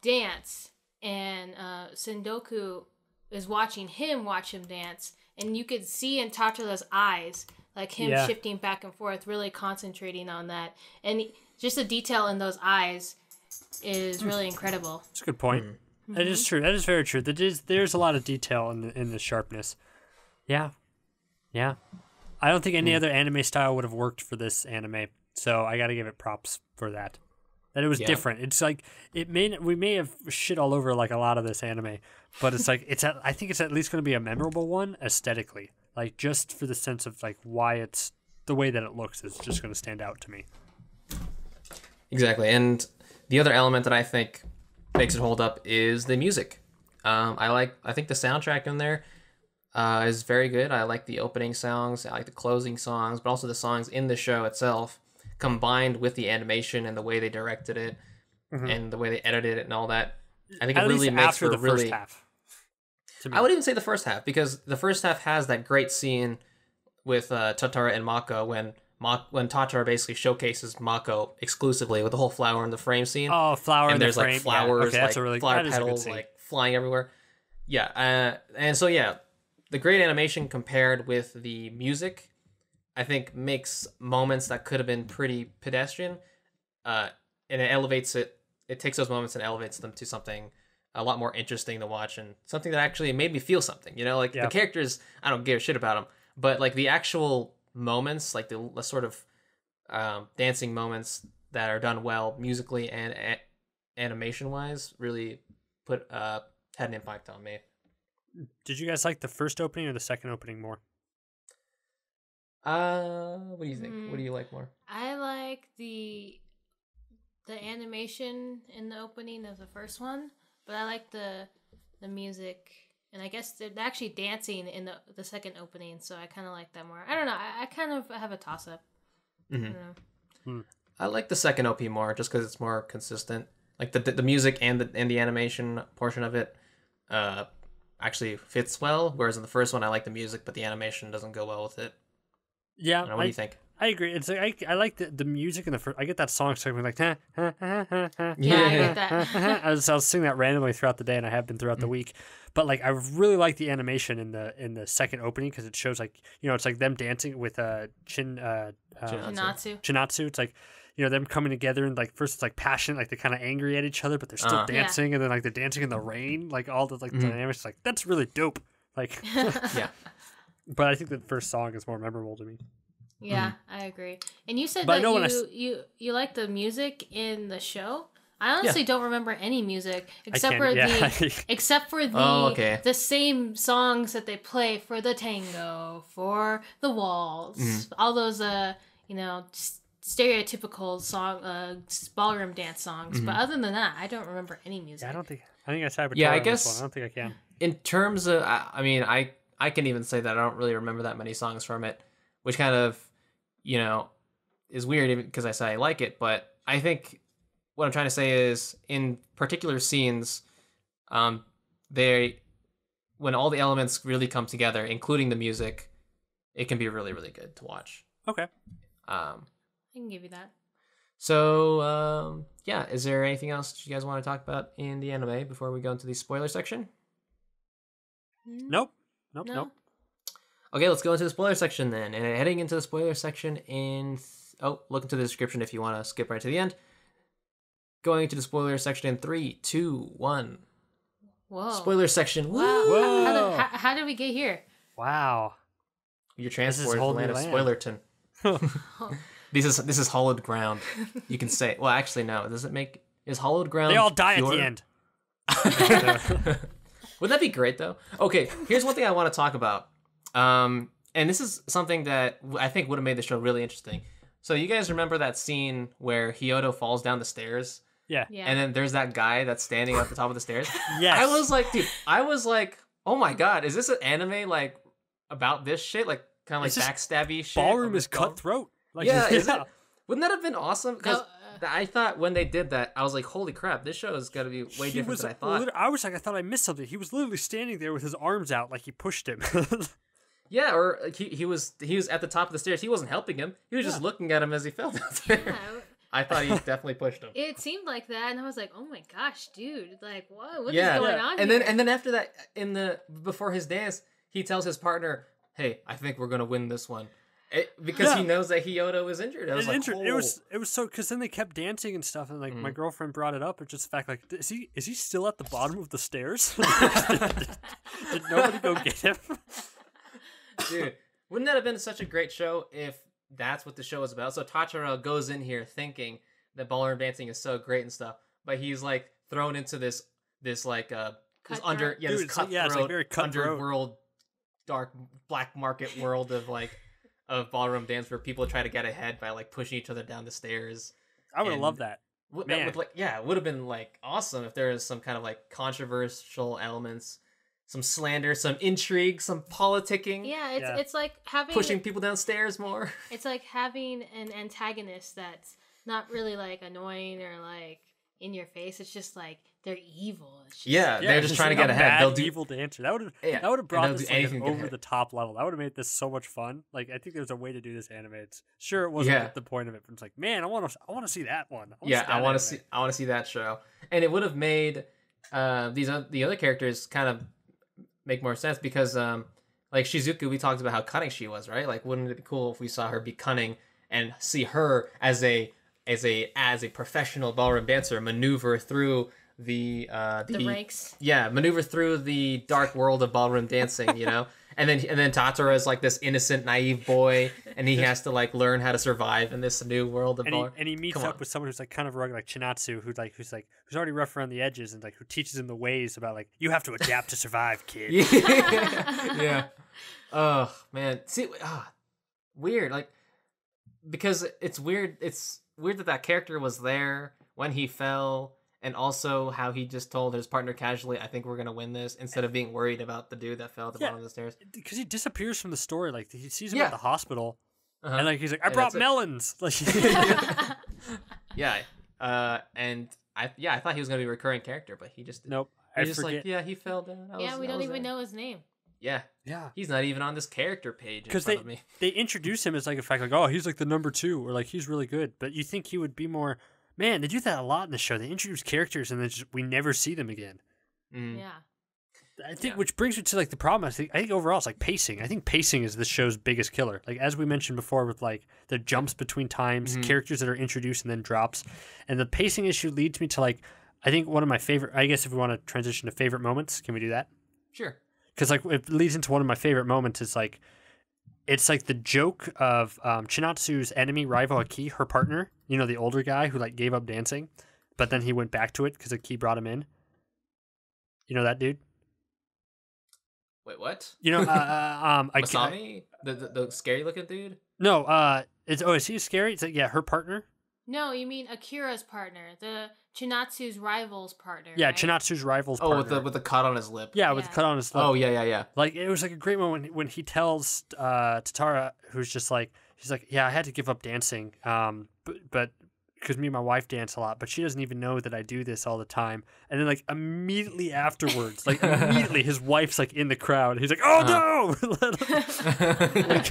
dance, and Sendoku is watching him watch him dance, and you could see in Tatara's eyes, like him shifting back and forth, really concentrating on that, and just the detail in those eyes is really incredible. That's a good point. That is true. That is very true. There's a lot of detail in the sharpness. Yeah. I don't think any other anime style would have worked for this anime, so I got to give it props for that. That it was different. It's like we may have shit all over like a lot of this anime, but it's like I think it's at least going to be a memorable one aesthetically. Like just for the sense of like why it's the way that it looks is just going to stand out to me. Exactly, and the other element that I think makes it hold up is the music. I think the soundtrack in there is very good. I like the opening songs, I like the closing songs, but also the songs in the show itself, combined with the animation and the way they directed it, and the way they edited it and all that. I think it really makes for the really. First half, I would even say the first half, because the first half has that great scene with Tatara and Mako when Tatara basically showcases Mako exclusively with the whole flower in the frame scene. Oh, flower in the frame. And there's like flowers, yeah. Okay, like flower petals, like flying everywhere. Yeah, and so the great animation compared with the music, I think makes moments that could have been pretty pedestrian, and it elevates it. It takes those moments and elevates them to something a lot more interesting to watch, and something that actually made me feel something. You know, like the characters, I don't give a shit about them, but like the actual moments, like the sort of dancing moments that are done well musically and animation wise, really had an impact on me. Did you guys like the first opening or the second opening more? What do you think? What do you like more? I like the animation in the opening of the first one, but I like the music, and I guess they're actually dancing in the second opening, so I kind of like that more. I don't know. I kind of have a toss up. I like the second OP more, just because it's more consistent. Like the music and the animation portion of it actually fits well, whereas in the first one I like the music, but the animation doesn't go well with it. Yeah, what do you think? I agree. It's like I like the music in the first. I get that song starting like I get that. I'll sing that randomly throughout the day, and I have been throughout the week. But like I really like the animation in the second opening, because it shows like it's like them dancing with Chinatsu. Chinatsu. It's like them coming together, and like first it's like passionate, like they're kind of angry at each other, but they're still dancing, and then like they're dancing in the rain, like all the like dynamics. Like that's really dope. Like yeah. But I think the first song is more memorable to me. Yeah, I agree. And you said that you like the music in the show. I honestly don't remember any music except for the same songs that they play for the tango, for the waltz, all those stereotypical ballroom dance songs. But other than that, I don't remember any music. Yeah, I think I sabotage. Yeah, I guess. I don't think I can. In terms of, I mean, I can even say that I don't really remember that many songs from it, which kind of, is weird because I say I like it. But I think what I'm trying to say is, in particular scenes, when all the elements really come together, including the music, it can be really, really good to watch. Okay. I can give you that. So, is there anything else you guys want to talk about in the anime before we go into the spoiler section? Nope. Okay, let's go into the spoiler section then. And heading into the spoiler section look into the description if you want to skip right to the end. Going into the spoiler section in 3, 2, 1. Whoa. Spoiler section. Wow. Whoa. How did we get here? Wow. You're transported to the land of Spoilerton. This is hollowed ground. You can say. Well, actually, no. Is hollowed ground? They all die at the end. Wouldn't that be great though? Okay, here's one thing I want to talk about. And this is something that I think would have made the show really interesting. So you guys remember that scene where Hyodo falls down the stairs? Yeah. And then there's that guy that's standing at the top of the stairs? Yes. I was like, oh my god, is this an anime like about this shit? Like kind of like backstabby shit? Ballroom is cutthroat. Like, is it? Wouldn't that have been awesome? Because I thought when they did that, I was like, holy crap, this show is going to be way different than I thought. I thought I missed something. He was literally standing there with his arms out like he pushed him. Yeah, or he was at the top of the stairs. He wasn't helping him. He was just looking at him as he fell down there. I thought he definitely pushed him. It seemed like that, and I was like, "Oh my gosh, dude! Like, what is Yeah. going on And here?" then after that, before his dance, he tells his partner, "Hey, I think we're gonna win this one," because he knows that Hyoto is injured. I was like, injured. It was so because then they kept dancing and stuff, and like my girlfriend brought it up. It's just the fact like, is he still at the bottom of the stairs? Did nobody go get him? Dude, wouldn't that have been such a great show if that's what the show is about? So Tachiro goes in here thinking that ballroom dancing is so great and stuff, but he's like thrown into this like this Cutthroat. this cutthroat, it's like very cutthroat. underworld, dark black market world of like of ballroom dance where people try to get ahead by like pushing each other down the stairs. I would have loved that. Man. It would have been like awesome if there was some kind of like controversial elements, some slander, some intrigue, some politicking. Yeah, it's like having pushing people downstairs more. It's like having an antagonist that's not really like annoying or like in your face. It's just like they're evil. It's just, they're just trying to get ahead. They'll do evil dancer. That would have brought this like an over the top level. That would have made this so much fun. Like I think there's a way to do this anime. It wasn't the point of it, but it's like, man, I want to see that one. I want to see that show, and it would have made the other characters kind of make more sense because like Shizuku, we talked about how cunning she was, right? Like, wouldn't it be cool if we saw her be cunning and see her as a professional ballroom dancer maneuver through the ranks. Yeah, maneuver through the dark world of ballroom dancing, you know? And then Tatara is like this innocent, naive boy, and he has to like learn how to survive in this new world of ballroom. And he meets up with someone who's like kind of rugged, like Chinatsu, who's already rough around the edges, and like who teaches him the ways about like you have to adapt to survive, kid. Yeah. Oh man, see, weird. Like because it's weird. It's weird that character was there when he fell. And also how he just told his partner casually, I think we're going to win this, instead of being worried about the dude that fell at the bottom of the stairs. Because he disappears from the story. Like, he sees him at the hospital. And, like, he's like, I And brought melons. Like, yeah. And I thought he was going to be a recurring character, but he just... Nope. He he fell down. We don't even know his name. Yeah. He's not even on this character page in front of me. They introduce him as, like, a fact, like, oh, he's, like, the number 2, or, like, he's really good. But you think he would be more... Man, they do that a lot in the show. They introduce characters and then we never see them again. Yeah. I think, which brings me to like the problem. I think overall it's like pacing. I think pacing is the show's biggest killer. Like as we mentioned before, with like the jumps between times, characters that are introduced and then drops, and the pacing issue leads me to like I think one of my favorite. I guess if we want to transition to favorite moments, can we do that? Sure. Because like it leads into one of my favorite moments. Is like it's like the joke of Chinatsu's enemy rival Aki, her partner. You know, the older guy who like gave up dancing, but then he went back to it because Aki brought him in. You know that dude? Wait, what? You know, Masami, the scary looking dude. No, is he scary? It's like her partner. No, you mean Akira's partner, the Chinatsu's rival's partner. Yeah, right? Chinatsu's rival's partner. With the cut on his lip. Yeah, with the cut on his lip. Oh yeah. Like it was like a great moment when he tells Tatara, who's just like he's like, yeah, I had to give up dancing, but because me and my wife dance a lot, but she doesn't even know that I do this all the time. And then like immediately afterwards, his wife's like in the crowd. He's like, oh no! Like,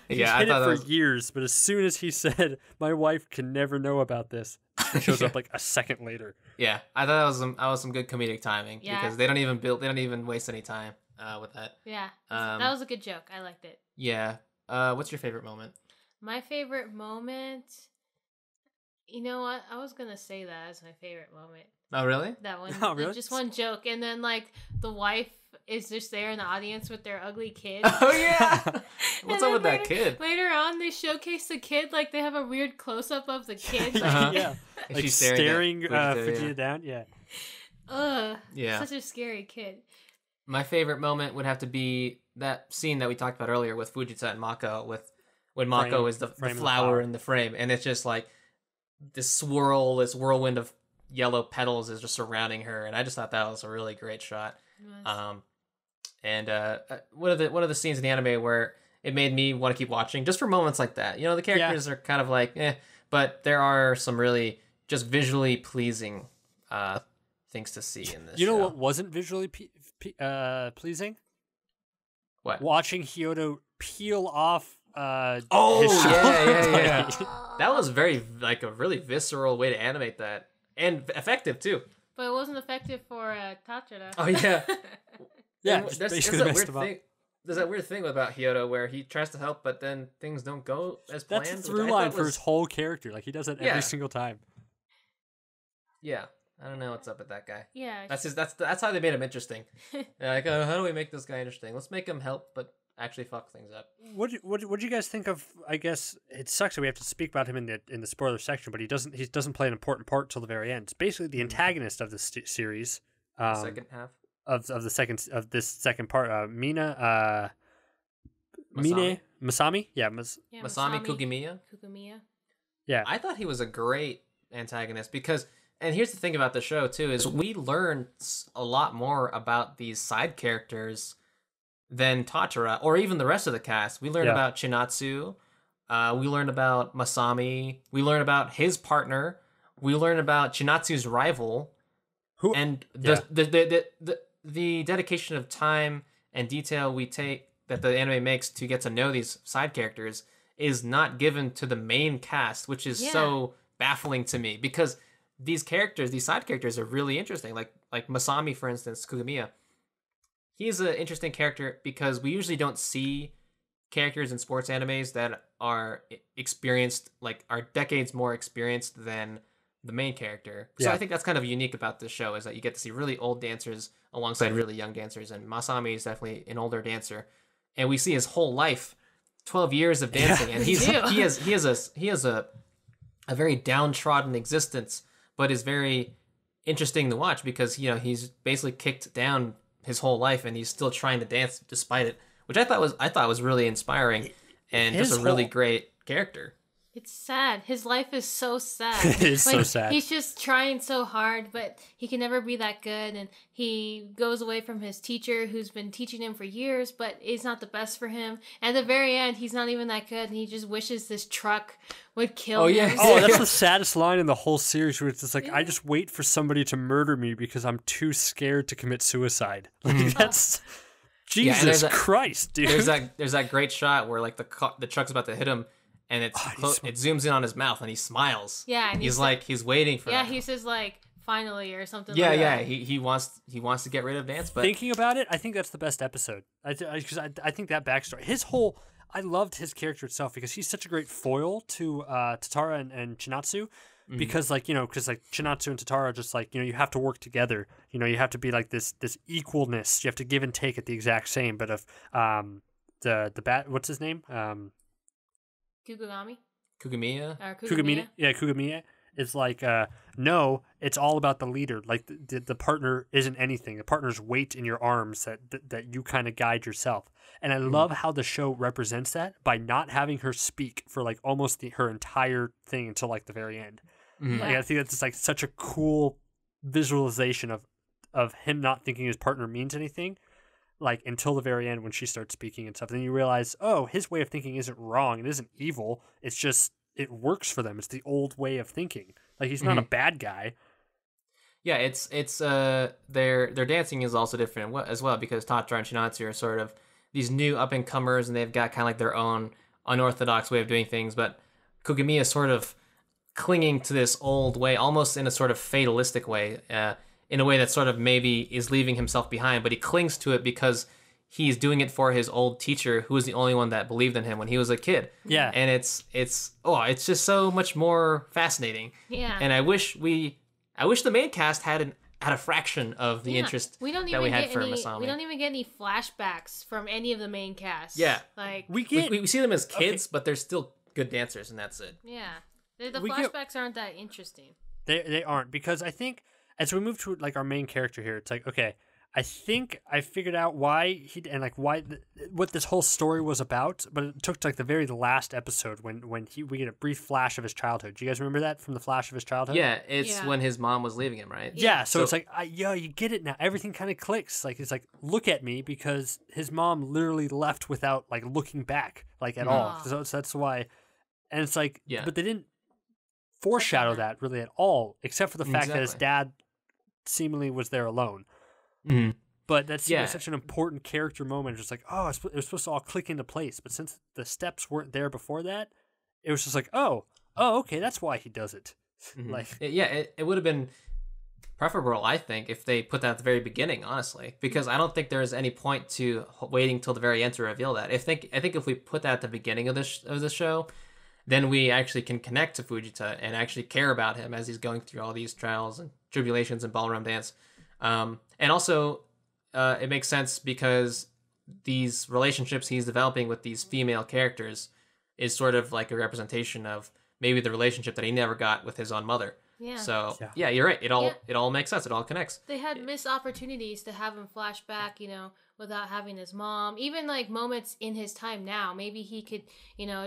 he's hid it for years, but as soon as he said, my wife can never know about this, it shows up like a second later. Yeah, I thought that was some good comedic timing because they don't even waste any time with that. Yeah, that was a good joke. I liked it. Yeah. What's your favorite moment? My favorite moment. You know what? I was gonna say that as my favorite moment. Oh really? That one. Oh really? Just one joke, and then like the wife is just there in the audience with their ugly kid. Oh yeah. What's up with that kid? Later on, they showcase the kid. Like they have a weird close up of the kid. Yeah. Like she's staring Fujita down. Yeah. Ugh. Yeah. Such a scary kid. My favorite moment would have to be that scene that we talked about earlier with Fujita and Mako, when Mako is the flower in the frame, and it's just like this whirlwind of yellow petals is just surrounding her, and I just thought that was a really great shot. And one of the scenes in the anime where it made me want to keep watching just for moments like that. You know, the characters are kind of like but there are some really just visually pleasing things to see in this. You know what wasn't visually pleasing? What? Watching Hyoto peel off Oh his show. yeah. Oh. That was very like a really visceral way to animate that, and effective too. But it wasn't effective for Tachira. Oh yeah, Yeah, And just there's basically that messed weird him up. thing. There's that weird thing about Hyoto where he tries to help, but then things don't go as planned. That's the which through I line thought for was- his whole character. Like he does that Yeah. every single time. Yeah, I don't know what's up with that guy. Yeah. That's how they made him interesting. They're like, oh, how do we make this guy interesting? Let's make him help, but actually fuck things up. What do you guys think of? I guess it sucks that we have to speak about him in the spoiler section, but he doesn't play an important part till the very end. It's basically the antagonist of the series. Second half. Of this second part, Mina, Masami? Masami, yeah, Yeah, Masami Kugimiya. Kugamiya. yeah, I thought he was a great antagonist because, and here's the thing about the show too, is we learned a lot more about these side characters than Tachira or even the rest of the cast. We learned Yeah. about Chinatsu, we learned about Masami, we learned about his partner, we learned about Chinatsu's rival, who and Yeah. the dedication of time and detail we take that the anime makes to get to know these side characters is not given to the main cast, which is Yeah. so baffling to me because these side characters are really interesting. Like Masami, for instance, Kugamiya. He's an interesting character because we usually don't see characters in sports animes that are experienced, like are decades more experienced than the main character. So Yeah. I think that's kind of unique about this show is that you get to see really old dancers alongside really young dancers, and Masami is definitely an older dancer, and we see his whole life, 12 years of dancing, and We do. he has a very downtrodden existence, but is very interesting to watch because he's basically kicked down his whole life and he's still trying to dance despite it, which I thought was really inspiring and His just a really whole- great character. It's sad. His life is so sad. It is so sad. He's just trying so hard, but he can never be that good. And he goes away from his teacher who's been teaching him for years, but is not the best for him. At the very end, he's not even that good. And he just wishes this truck would kill Oh, him. yeah. Oh, that's the saddest line in the whole series, where it's just like, I just wait for somebody to murder me because I'm too scared to commit suicide. Like, that's Yeah, and Jesus Christ, dude. There's that great shot where like the truck's about to hit him, and it zooms in on his mouth and he smiles. Yeah, and he's like he's waiting for yeah, that. he says like finally or something. Yeah, like yeah. that. He wants to get rid of Dance, but Thinking about it, I think that's the best episode. I think that backstory, I loved his character itself because he's such a great foil to Tatara and Chinatsu. Because because Chinatsu and Tatara are just like, you have to work together. You have to be like this equalness. You have to give and take at the exact same. But if the bat, what's his name? Kugami Kugamiya. or Kugamiya. Yeah, Kugamiya. It's like, no, it's all about the leader. Like the partner isn't anything. The partner's weight in your arms that you kind of guide yourself. And I love how the show represents that by not having her speak for like almost her entire thing until like the very end. Mhm. Like, I think that's just like such a cool visualization of him not thinking his partner means anything, like until the very end when she starts speaking and stuff. Then you realize, oh, his way of thinking isn't wrong. It isn't evil. It's just it works for them. It's the old way of thinking. Like he's not a bad guy. Yeah, it's their dancing is also different as well because Tatara and Chinatsu are sort of these new up and comers and they've got kind of like their own unorthodox way of doing things. But Kugamiya is sort of clinging to this old way, almost in a sort of fatalistic way, in a way that sort of maybe is leaving himself behind. But he clings to it because he's doing it for his old teacher, who was the only one that believed in him when he was a kid. Yeah. And it's just so much more fascinating. Yeah. And I wish the main cast had a fraction of the interest we don't that even we had get for any, Masami. We don't even get any flashbacks from any of the main cast. Yeah. Like We get we see them as kids, but they're still good dancers, and that's it. yeah. The We get- flashbacks aren't that interesting. They aren't, because I think as we move to like our main character here, it's like, okay, I think I figured out why what this whole story was about, but it took to like the very last episode when we get a brief flash of his childhood. Do you guys remember that from the flash of his childhood? Yeah, it's Yeah. when his mom was leaving him, right? Yeah, so So- it's like, you get it now. Everything kind of clicks. Like, it's like, look at me, because his mom literally left without like looking back, like at all. Ah. So that's why, and it's like, Yeah. but they didn't foreshadow that. that really at all, except for the fact that his Exactly. dad seemingly was there alone. Mhm. But that's such an important character moment. Just like, oh, it was supposed to all click into place. But since the steps weren't there before that, it was just like, oh, okay, that's why he does it. Like, it would have been preferable, I think, if they put that at the very beginning, honestly, because I don't think there's any point to waiting till the very end to reveal that. I think if we put that at the beginning of the show, then we actually can connect to Fujita and actually care about him as he's going through all these trials and tribulations in ballroom dance. And also, it makes sense because these relationships he's developing with these female characters is sort of like a representation of maybe the relationship that he never got with his own mother. Yeah. So you're right. It all makes sense. It all connects. They had missed opportunities to have him flash back, without having his mom. Even like moments in his time now, maybe he could,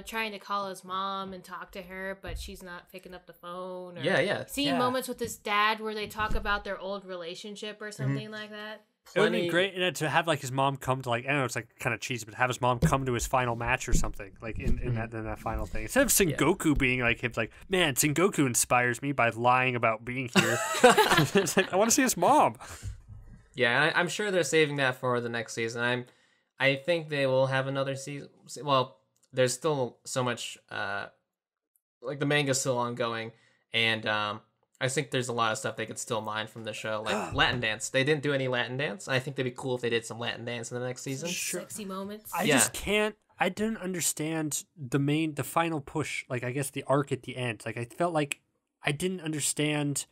trying to call his mom and talk to her, but she's not picking up the phone. Or seeing moments with his dad where they talk about their old relationship or something like that. It would be great to have like his mom come to like, I know it's like kind of cheesy, but have his mom come to his final match or something like in that final thing. Instead of Sengoku being like him, like, man, Sengoku inspires me by lying about being here. It's like, I want to see his mom. Yeah, and I'm sure they're saving that for the next season. I think they will have another season. Well, there's still so much, like the manga's still ongoing, and I think there's a lot of stuff they could still mine from the show, like Latin dance. They didn't do any Latin dance. I think they'd be cool if they did some Latin dance in the next season. Sexy moments. I just can't. I didn't understand the final push. Like, I guess the arc at the end. Like, I felt like I didn't understand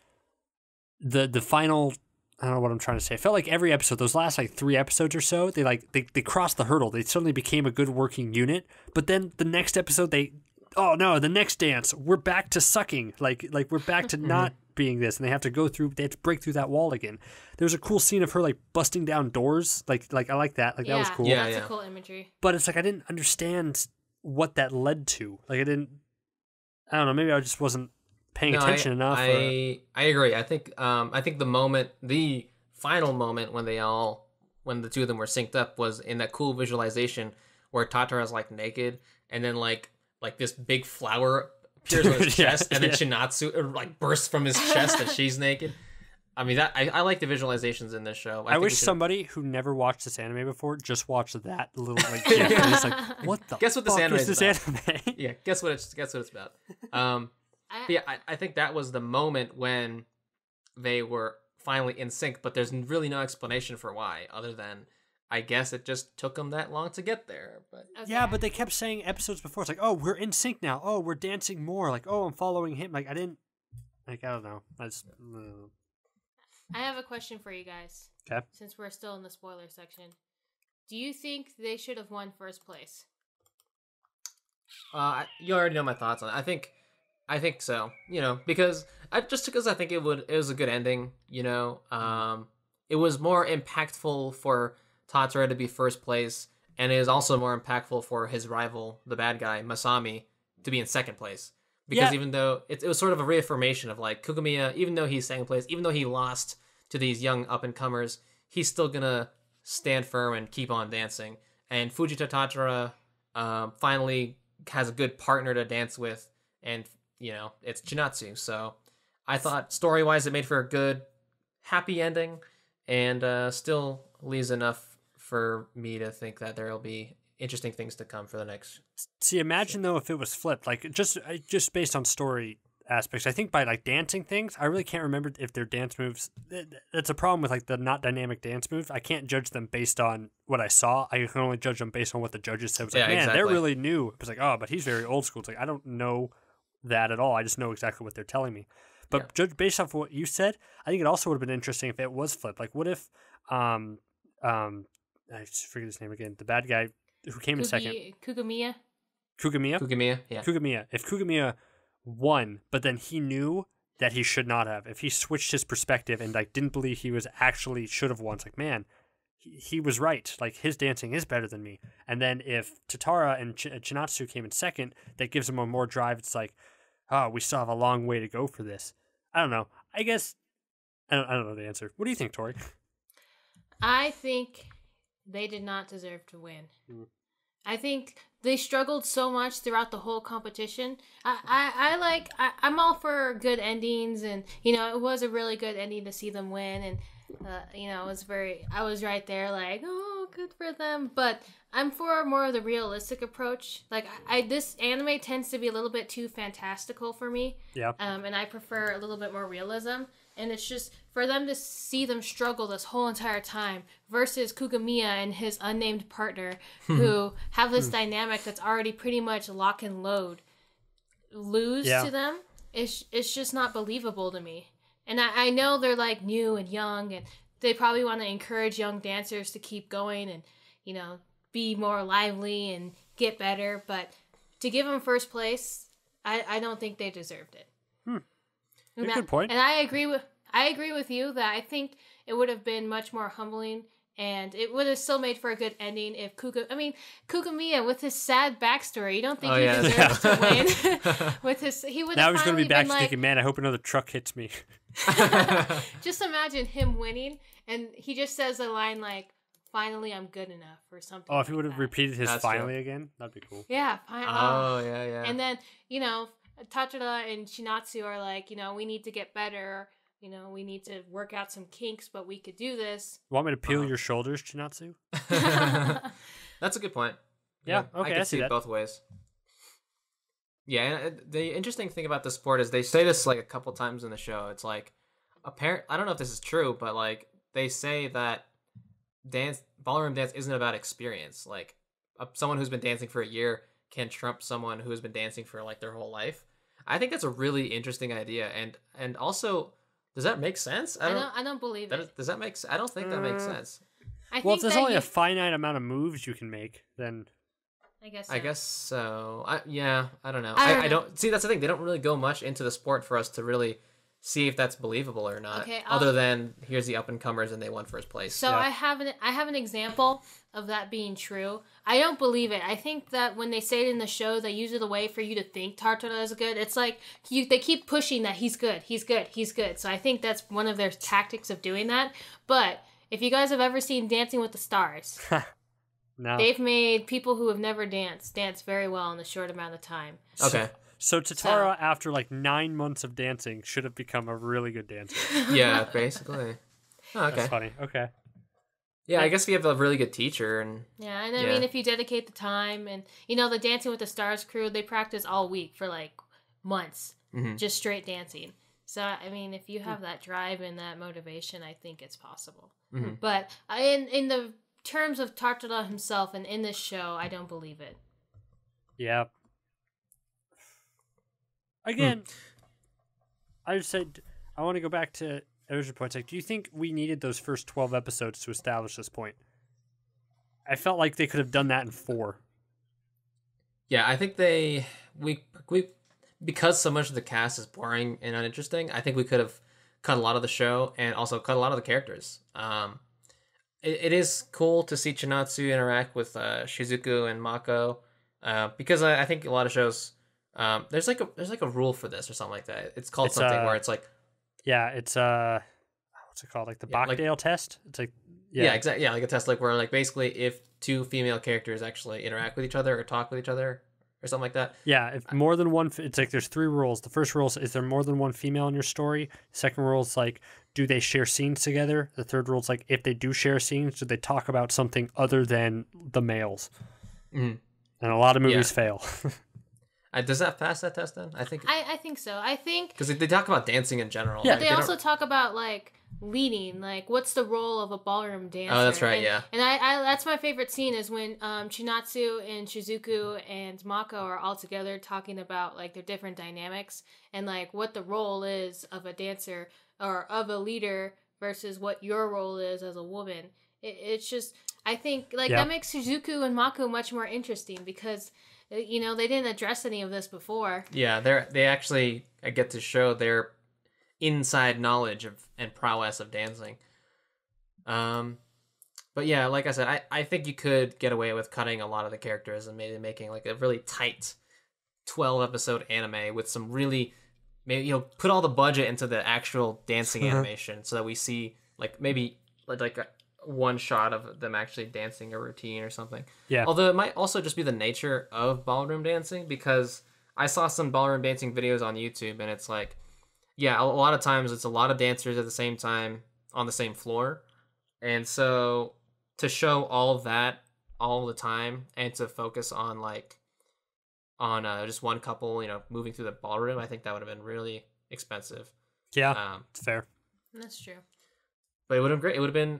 the final. I don't know what I'm trying to say. I felt like every episode, those last like 3 episodes or so, they crossed the hurdle. They suddenly became a good working unit. But then the next episode, oh no, the next dance, we're back to sucking. Like we're back to not being this, and they have to break through that wall again. There's a cool scene of her like busting down doors. Like I like that. Like that was cool. Yeah, that's a cool imagery. But it's like I didn't understand what that led to. Like I don't know. Maybe I just wasn't paying attention enough. I agree. I think the final moment when the two of them were synced up was in that cool visualization where Tatara's like naked, and then like this big flower appears on his chest, and then Chinatsu like bursts from his chest and she's naked. I mean, I like the visualizations in this show. I wish somebody who never watched this anime before just watched that little like gif and it's like, what the guess what fuck this is this anime? Yeah, guess what it's about. I think that was the moment when they were finally in sync, but there's really no explanation for why, other than I guess it just took them that long to get there. But yeah, but they kept saying episodes before, it's like, oh, we're in sync now. Oh, we're dancing more. Like, oh, I'm following him. Like, I don't know. I have a question for you guys. Okay. Since we're still in the spoiler section, do you think they should have won first place? You already know my thoughts on it. I think so. Because I think it was a good ending. It was more impactful for Tatara to be first place, and it is also more impactful for his rival, the bad guy, Masami, to be in second place. Because even though it was sort of a reaffirmation of like Kugamiya, even though he's second place, even though he lost to these young up-and-comers, he's still gonna stand firm and keep on dancing. And Fujita Tatara finally has a good partner to dance with, and it's Chinatsu. So I thought story-wise it made for a good, happy ending, and still leaves enough for me to think that there will be interesting things to come for the next. See, imagine though if it was flipped, like just based on story aspects. I think by like dancing things, I really can't remember if their dance moves. That's a problem with like the not dynamic dance moves. I can't judge them based on what I saw. I can only judge them based on what the judges said. It's like, man, exactly. They're really new. It's like, oh, but he's very old school. It's like, I don't know that at all. I just know exactly what they're telling me. But judge based off of what you said, I think it also would have been interesting if it was flipped. Like, what if I just forget his name again. The bad guy who came in second. Kugamiya? Yeah. Kugamiya. If Kugamiya won, but then he knew that he should not have. If he switched his perspective and like didn't believe he was actually should have won, it's like, man, he was right. Like his dancing is better than me. And then if Tatara and Chinatsu came in second, that gives him a more drive. It's like, oh, we still have a long way to go for this. I don't know. I guess I don't know the answer. What do you think, Tori? I think they did not deserve to win. I think they struggled so much throughout the whole competition. I'm all for good endings, and it was a really good ending to see them win. And I was right there like, oh, good for them. But I'm for more of the realistic approach. Like, this anime tends to be a little bit too fantastical for me. Yeah. And I prefer a little bit more realism. And it's just for them to see them struggle this whole entire time versus Kugamiya and his unnamed partner who have this dynamic that's already pretty much lock and load lose to them. It's just not believable to me. And I know they're like new and young and they probably want to encourage young dancers to keep going and, be more lively and get better. But to give them first place, I don't think they deserved it. Good point. And I agree with you that I think it would have been much more humbling and it would have still made for a good ending if Kugamiya with his sad backstory, you don't think he deserves to win? He would have now he's going to be back like, thinking, man, I hope another truck hits me. Just imagine him winning and he just says a line like, finally I'm good enough or something. Oh, if he would have repeated his finally again, that'd be cool. Yeah. Yeah. And then, Tachira and Shinatsu are like, we need to get better. We need to work out some kinks, but we could do this. You want me to peel your shoulders, Chinatsu? That's a good point. Yeah, okay, I can see it both ways. Yeah, and the interesting thing about the sport is they say this like a couple times in the show. It's like I don't know if this is true, but like they say that ballroom dance isn't about experience. Like someone who's been dancing for a year can trump someone who has been dancing for like their whole life. I think that's a really interesting idea, and also, does that make sense? I don't believe it. Does that make sense? I don't think that makes sense. Well, if there's only a finite amount of moves you can make, then I guess so. I don't know. I don't see. That's the thing. They don't really go much into the sport for us to really see if that's believable or not. Okay, other than here's the up and comers and they won first place. So I have an example of that being true. I don't believe it. I think that when they say it in the show, they use it a way for you to think Tartara is good. It's like they keep pushing that he's good. So I think that's one of their tactics of doing that. But if you guys have ever seen Dancing with the Stars, no. They've made people who have never danced dance very well in a short amount of time. Okay. So Tatara, after like 9 months of dancing, should have become a really good dancer. Yeah, basically. Oh, okay. That's funny. Okay. Yeah, I guess if you have a really good teacher and I mean, if you dedicate the time and the Dancing with the Stars crew, they practice all week for like months, just straight dancing. So I mean, if you have that drive and that motivation, I think it's possible. But in the terms of Tartara himself and in this show, I don't believe it. Yeah. Again, I just said I want to go back to Ocean Point's like, do you think we needed those first 12 episodes to establish this point? I felt like they could have done that in 4. Yeah, I think we because so much of the cast is boring and uninteresting, I think we could have cut a lot of the show and also cut a lot of the characters. It is cool to see Chinatsu interact with Shizuku and Mako, because I think a lot of shows there's like a rule for this or something like that. It's called something where it's like it's what's it called, like the Bachdale test. It's like exactly, like a test like where like basically if 2 female characters actually interact with each other or talk with each other or something like that. Yeah, if more than one, it's like there's 3 rules. The first rule is there more than one female in your story? Second rule is like, do they share scenes together? The third rule is like, if they do share scenes, do they talk about something other than the males? And a lot of movies fail. Does that pass that test then? I think so. I think because they talk about dancing in general. Yeah, they also talk about like leading, like what's the role of a ballroom dancer. Oh, that's right. And I that's my favorite scene is when Chinatsu and Shizuku and Mako are all together talking about like their different dynamics and like what the role is of a dancer or of a leader versus what your role is as a woman. It's just, I think like that makes Shizuku and Mako much more interesting because they didn't address any of this before. Yeah, they actually get to show their inside knowledge of and prowess of dancing. But yeah, like I said, I think you could get away with cutting a lot of the characters and maybe making like a really tight 12-episode anime with some really, maybe put all the budget into the actual dancing animation so that we see like maybe like a one shot of them actually dancing a routine or something. Yeah. Although it might also just be the nature of ballroom dancing, because I saw some ballroom dancing videos on YouTube and it's like, yeah, a lot of times it's a lot of dancers at the same time on the same floor. And so to show all of that all the time and to focus on just one couple, moving through the ballroom, I think that would have been really expensive. Yeah, it's fair. That's true. But it would have been great. It would have been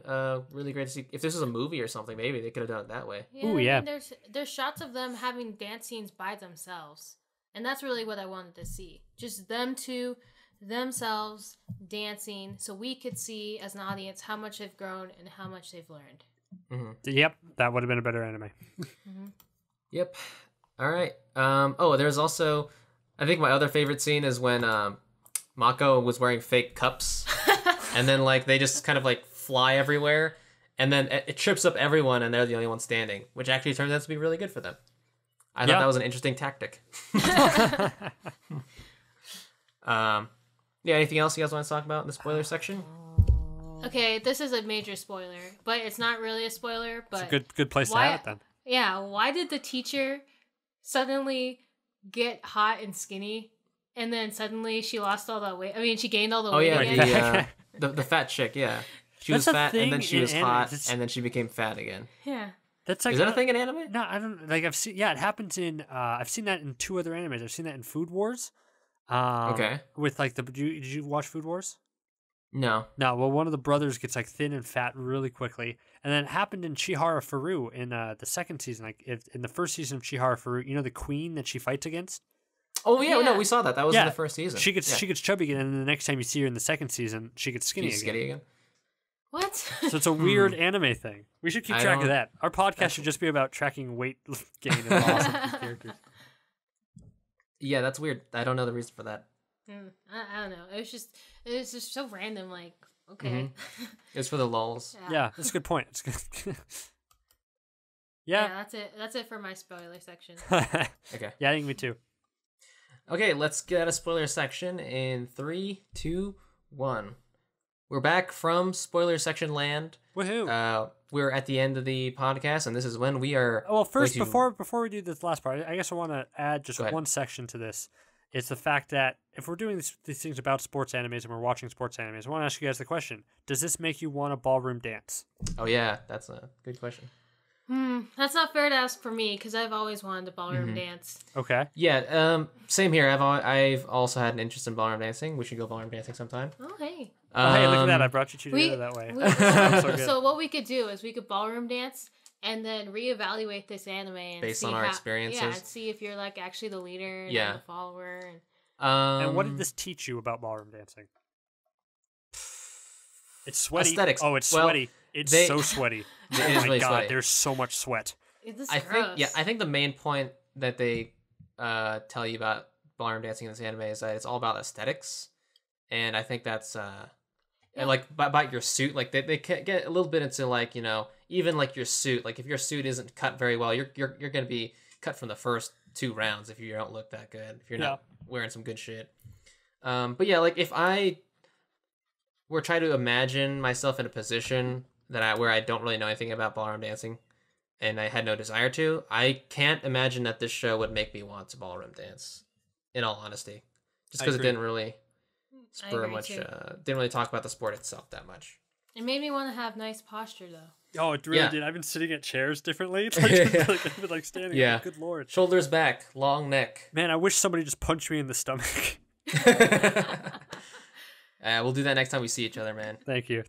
really great to see if this was a movie or something. Maybe they could have done it that way. Yeah, Ooh, yeah. I mean, there's shots of them having dance scenes by themselves, and that's really what I wanted to see. Just them two, themselves dancing, so we could see as an audience how much they've grown and how much they've learned. Mm-hmm. Yep, that would have been a better anime. Mm-hmm. Yep. All right. There's also, I think my other favorite scene is when Mako was wearing fake cups. And then, they just kind of, fly everywhere. And then it trips up everyone, and they're the only one standing. Which actually turns out to be really good for them. I thought that was an interesting tactic. Anything else you guys want to talk about in the spoiler section? Okay, this is a major spoiler, but it's not really a spoiler. But it's a good place to have it, then. Yeah, why did the teacher suddenly get hot and skinny, and then suddenly she lost all that weight? I mean, she gained all the weight again. The fat chick, yeah. She was fat, and then she was hot, and then she became fat again. Yeah. Is that a thing in anime? No, I don't. I've seen. Yeah, it happens in. I've seen that in 2 other animes. I've seen that in Food Wars. Okay. With did you watch Food Wars? No. No. Well, one of the brothers gets thin and fat really quickly, and then it happened in Chihara Faru in the second season. In the first season of Chihara Faru, the queen that she fights against. Oh yeah, no, we saw that. That was in the first season. She gets chubby again, and then the next time you see her in the second season, she gets skinny again. What? So it's a weird anime thing. We should keep track of that. Our podcast should just be about tracking weight gain and loss of these characters. Yeah, that's weird. I don't know the reason for that. I don't know. It was just so random. Okay. Mm-hmm. It's for the lulz. Yeah, that's a good point. It's good. Yeah. That's it. That's it for my spoiler section. Okay. Yeah, I think me too. Okay, let's get a spoiler section in 3, 2, 1. We're back from spoiler section land. Woohoo! We're at the end of the podcast, and this is when we are. Well, first, before we do this last part, I guess I want to add just one section to this. It's the fact that if we're doing these things about sports animes and we're watching sports animes, I want to ask you guys the question: does this make you want a ballroom dance? Oh yeah, that's a good question. That's not fair to ask for me because I've always wanted a ballroom dance. Okay. Yeah. Same here. I've also had an interest in ballroom dancing. We should go ballroom dancing sometime. Oh hey. Hey, look at that! I brought you two together that way. So what we could do is we could ballroom dance and then reevaluate this anime and based on our experiences. Yeah, and see if you're actually the leader and I'm the follower. And what did this teach you about ballroom dancing? It's sweaty. Aesthetics. Oh, it's sweaty. It's so sweaty. It oh is my really god, sweaty. there's so much sweat. I think the main point that they tell you about ballroom dancing in this anime is that it's all about aesthetics, and I think that's and about your suit. They get a little bit into even your suit. If your suit isn't cut very well, you're gonna be cut from the first 2 rounds if you don't look that good. If you're not wearing some good shit. But yeah, if I were trying to imagine myself in a position where I don't really know anything about ballroom dancing, and I had no desire to, I can't imagine that this show would make me want to ballroom dance. In all honesty, just because it didn't really spur much. Didn't really talk about the sport itself that much. It made me want to have nice posture though. Oh, it really did. I've been sitting at chairs differently. I've been standing. Yeah. Good lord. Shoulders back, long neck. Man, I wish somebody just punched me in the stomach. We'll do that next time we see each other, man. Thank you.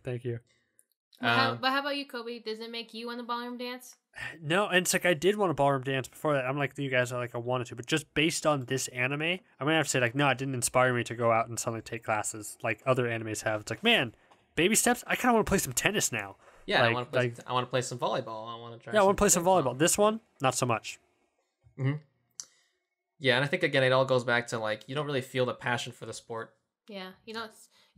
But how about you, Kobe? Does it make you want to ballroom dance? No, and it's I did want to ballroom dance before that. I'm like you guys, I wanted to, but just based on this anime, I'm gonna have to say no, it didn't inspire me to go out and suddenly take classes like other animes have. It's man, baby steps. I kind of want to play some tennis now. Yeah, I want to play some volleyball. I want to try. Yeah, I want to play some volleyball. This one, not so much. Mm-hmm. Yeah, and I think again, it all goes back to you don't really feel the passion for the sport. Yeah, you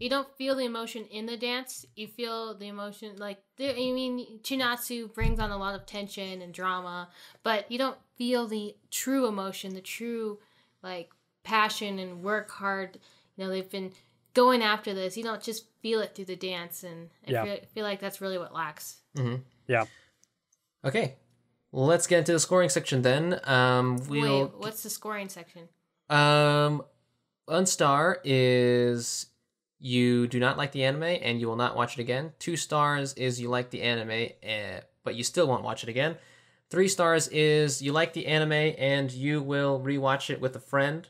don't feel the emotion in the dance. You feel the emotion Chinatsu brings on a lot of tension and drama, but you don't feel the true emotion, the true passion and work hard. They've been going after this. You don't just feel it through the dance, and I feel like that's really what lacks. Mm-hmm. Yeah. Okay, well, let's get into the scoring section then. Wait, what's the scoring section? Unstar is you do not like the anime and you will not watch it again. 2 stars is you like the anime, but you still won't watch it again. 3 stars is you like the anime and you will rewatch it with a friend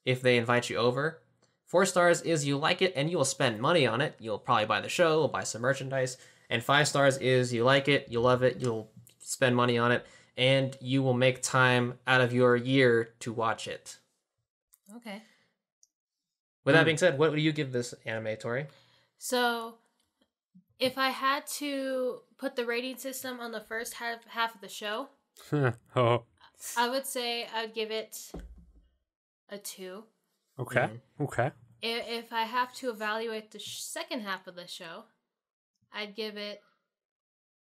if they invite you over. 4 stars is you like it and you will spend money on it. You'll probably buy the show, buy some merchandise. And 5 stars is you like it, you love it, you'll spend money on it, and you will make time out of your year to watch it. Okay. With that being said, what would you give this anime, Tori? So, if I had to put the rating system on the first half of the show, Oh, I would say I'd give it a 2. okay. Okay. If I have to evaluate the second half of the show, I'd give it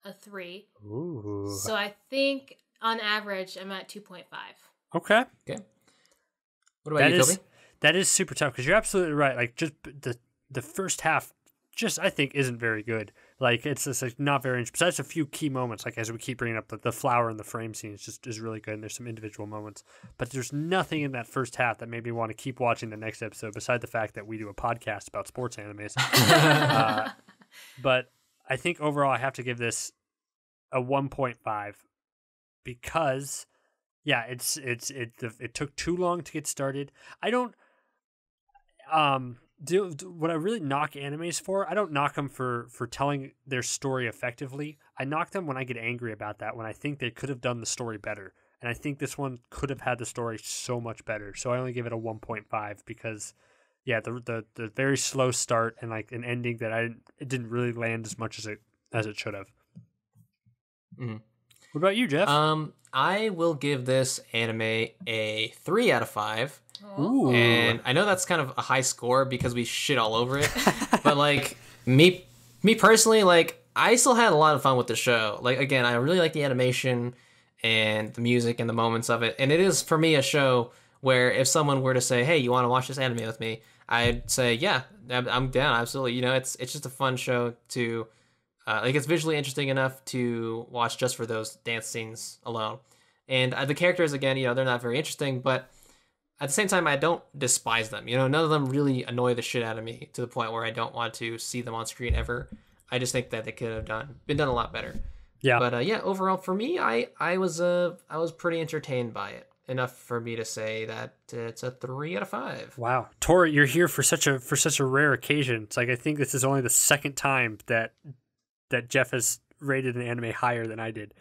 a 3. Ooh. So I think on average I'm at 2.5. Okay. Okay. What about you, Kobe? That is super tough because you're absolutely right. Like just the first half, just I think isn't very good. Like it's just like not very. Besides a few key moments, like as we keep bringing up the flower and the frame scenes, just is really good. And there's some individual moments, but there's nothing in that first half that made me want to keep watching the next episode. Beside the fact that we do a podcast about sports animes, but I think overall I have to give this a 1.5 because. Yeah, it took too long to get started. I don't what I really knock animes for. I don't knock them for telling their story effectively. I knock them when I get angry about that. When I think they could have done the story better, and I think this one could have had the story so much better. So I only give it a 1.5 because, yeah, the very slow start and like an ending that it didn't really land as much as it should have. Mm-hmm. What about you, Jeff? I will give this anime a 3 out of 5. Ooh. And I know that's kind of a high score because we shit all over it. But like me personally, like I still had a lot of fun with the show. Like again, I really like the animation and the music and the moments of it. And it is for me a show where if someone were to say, "Hey, you want to watch this anime with me?" I'd say, "Yeah, I'm down, absolutely." You know, it's just a fun show to like it's visually interesting enough to watch just for those dance scenes alone. And the characters, again, you know, they're not very interesting, but at the same time, I don't despise them. You know, none of them really annoy the shit out of me to the point where I don't want to see them on screen ever. I just think that they could have been done a lot better. Yeah. But yeah, overall for me, I was pretty entertained by it. Enough for me to say that it's a 3 out of 5. Wow, Tori, you're here for such a rare occasion. It's like I think this is only the second time that Jeff has rated an anime higher than I did.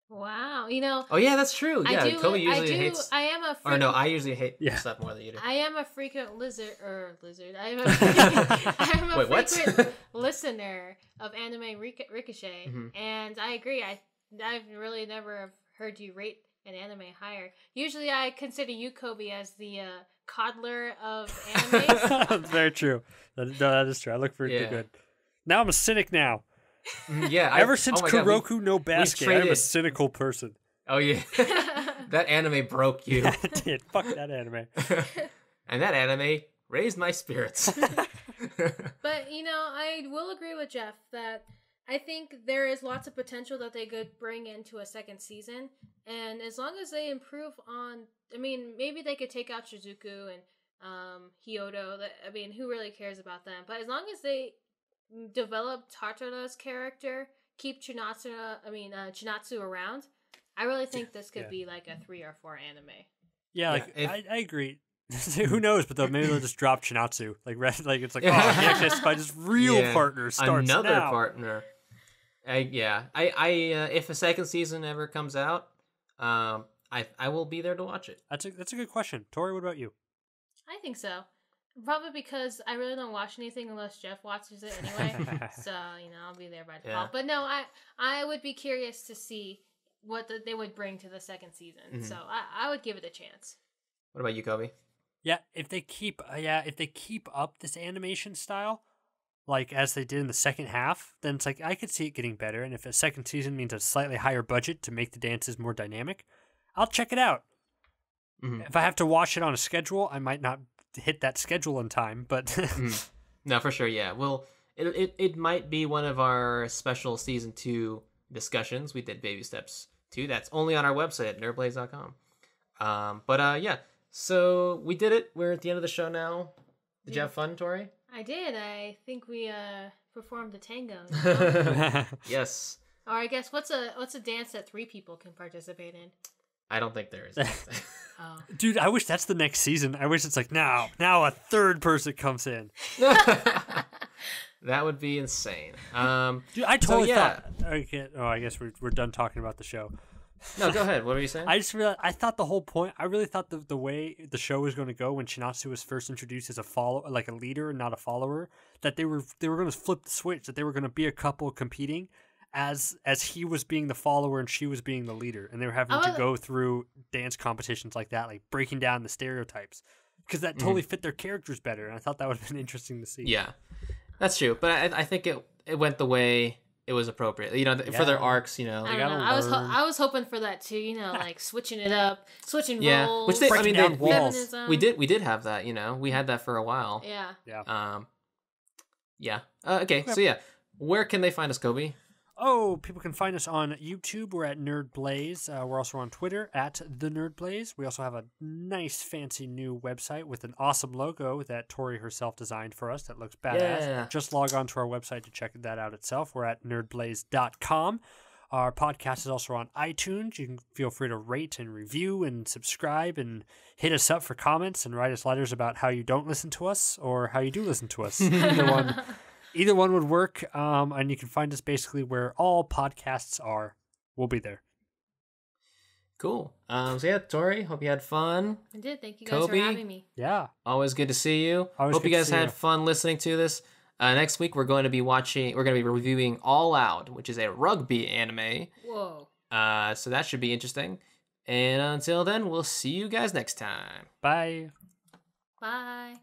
Wow, you know. Oh yeah, that's true. Yeah, Kobe usually hates. I am a. Or no, I usually hate stuff more than you do. I am a frequent lizard. I am a Wait, frequent what? listener of Anime Ricochet, and I agree. I've really never heard you rate an anime higher. Usually, I consider you, Kobe, as the coddler of animes. That's very true. That is true. I look for it good. Now I'm a cynic now. Yeah. Ever since Kuroku no Basket, I'm a cynical person. Oh, yeah. That anime broke you. Yeah, it did. Fuck that anime. And that anime raised my spirits. But, you know, I will agree with Jeff that I think there is lots of potential that they could bring into a second season. And as long as they improve on, I mean, maybe they could take out Shizuku and Hyodo. I mean, who really cares about them? But as long as they develop Tatara's character, keep Chinatsu around, I really think this could be like a 3 or 4 anime. Yeah, like I agree. Who knows? But maybe they'll just drop Chinatsu. Like it's like, oh, he actually has to find his real partner. Starts another now. partner. If a second season ever comes out, I will be there to watch it. That's a good question. Tori, what about you? I think so. Probably because I really don't watch anything unless Jeff watches it anyway. So, you know, I'll be there by default. But no, I would be curious to see what they would bring to the second season. Mm-hmm. So I would give it a chance. What about you, Kobe? Yeah, if they keep up this animation style, like as they did in the second half, then it's like I could see it getting better. And if a second season means a slightly higher budget to make the dances more dynamic, I'll check it out. Mm-hmm. If I have to watch it on a schedule, I might not hit that schedule in time, but no, for sure, yeah. Well, it might be one of our special season 2 discussions. We did Baby Steps 2. That's only on our website at nerdblaze.com. But yeah, so we did it. We're at the end of the show now. Did you have fun, Tori? I did. I think we performed a tango. You know? Yes. Or I guess what's a dance that 3 people can participate in? I don't think there is. Oh. Dude, I wish that's the next season. I wish it's like now a third person comes in. That would be insane. Dude, I totally yeah. thought. Okay, I guess we're done talking about the show. No, go ahead. What were you saying? I just realized, I thought the whole point. I really thought the way the show was going to go when Shinatsu was first introduced as like a leader and not a follower, that they were going to flip the switch. That they were going to be a couple competing, as he was being the follower and she was being the leader, and they were having to go through dance competitions like that, like breaking down the stereotypes, because that totally fit their characters better. And I thought that would have been interesting to see. Yeah, that's true. But I think it went the way it was appropriate. You know, for their arcs. You know, I don't know. I was hoping for that too. You know, like switching it up, switching roles. Which breaking down walls. we did have that. You know, we had that for a while. Yeah. Yeah. Okay. So yeah, where can they find us, Kobe? Oh, people can find us on YouTube. We're at Nerd Blaze. We're also on Twitter at The Nerd Blaze. We also have a nice, fancy new website with an awesome logo that Tori herself designed for us that looks badass. Yeah. Just log on to our website to check that out itself. We're at nerdblaze.com. Our podcast is also on iTunes. You can feel free to rate and review and subscribe and hit us up for comments and write us letters about how you don't listen to us or how you do listen to us. Either one would work, and you can find us basically where all podcasts are. We'll be there. Cool. So yeah, Tori, hope you had fun. I did. Thank you guys Kobe? for having me. Yeah. Always good to see you. Always Hope good you to guys see had you. fun listening to this. Next week we're going to be reviewing All Out, which is a rugby anime. Whoa. So that should be interesting. And until then, we'll see you guys next time. Bye. Bye.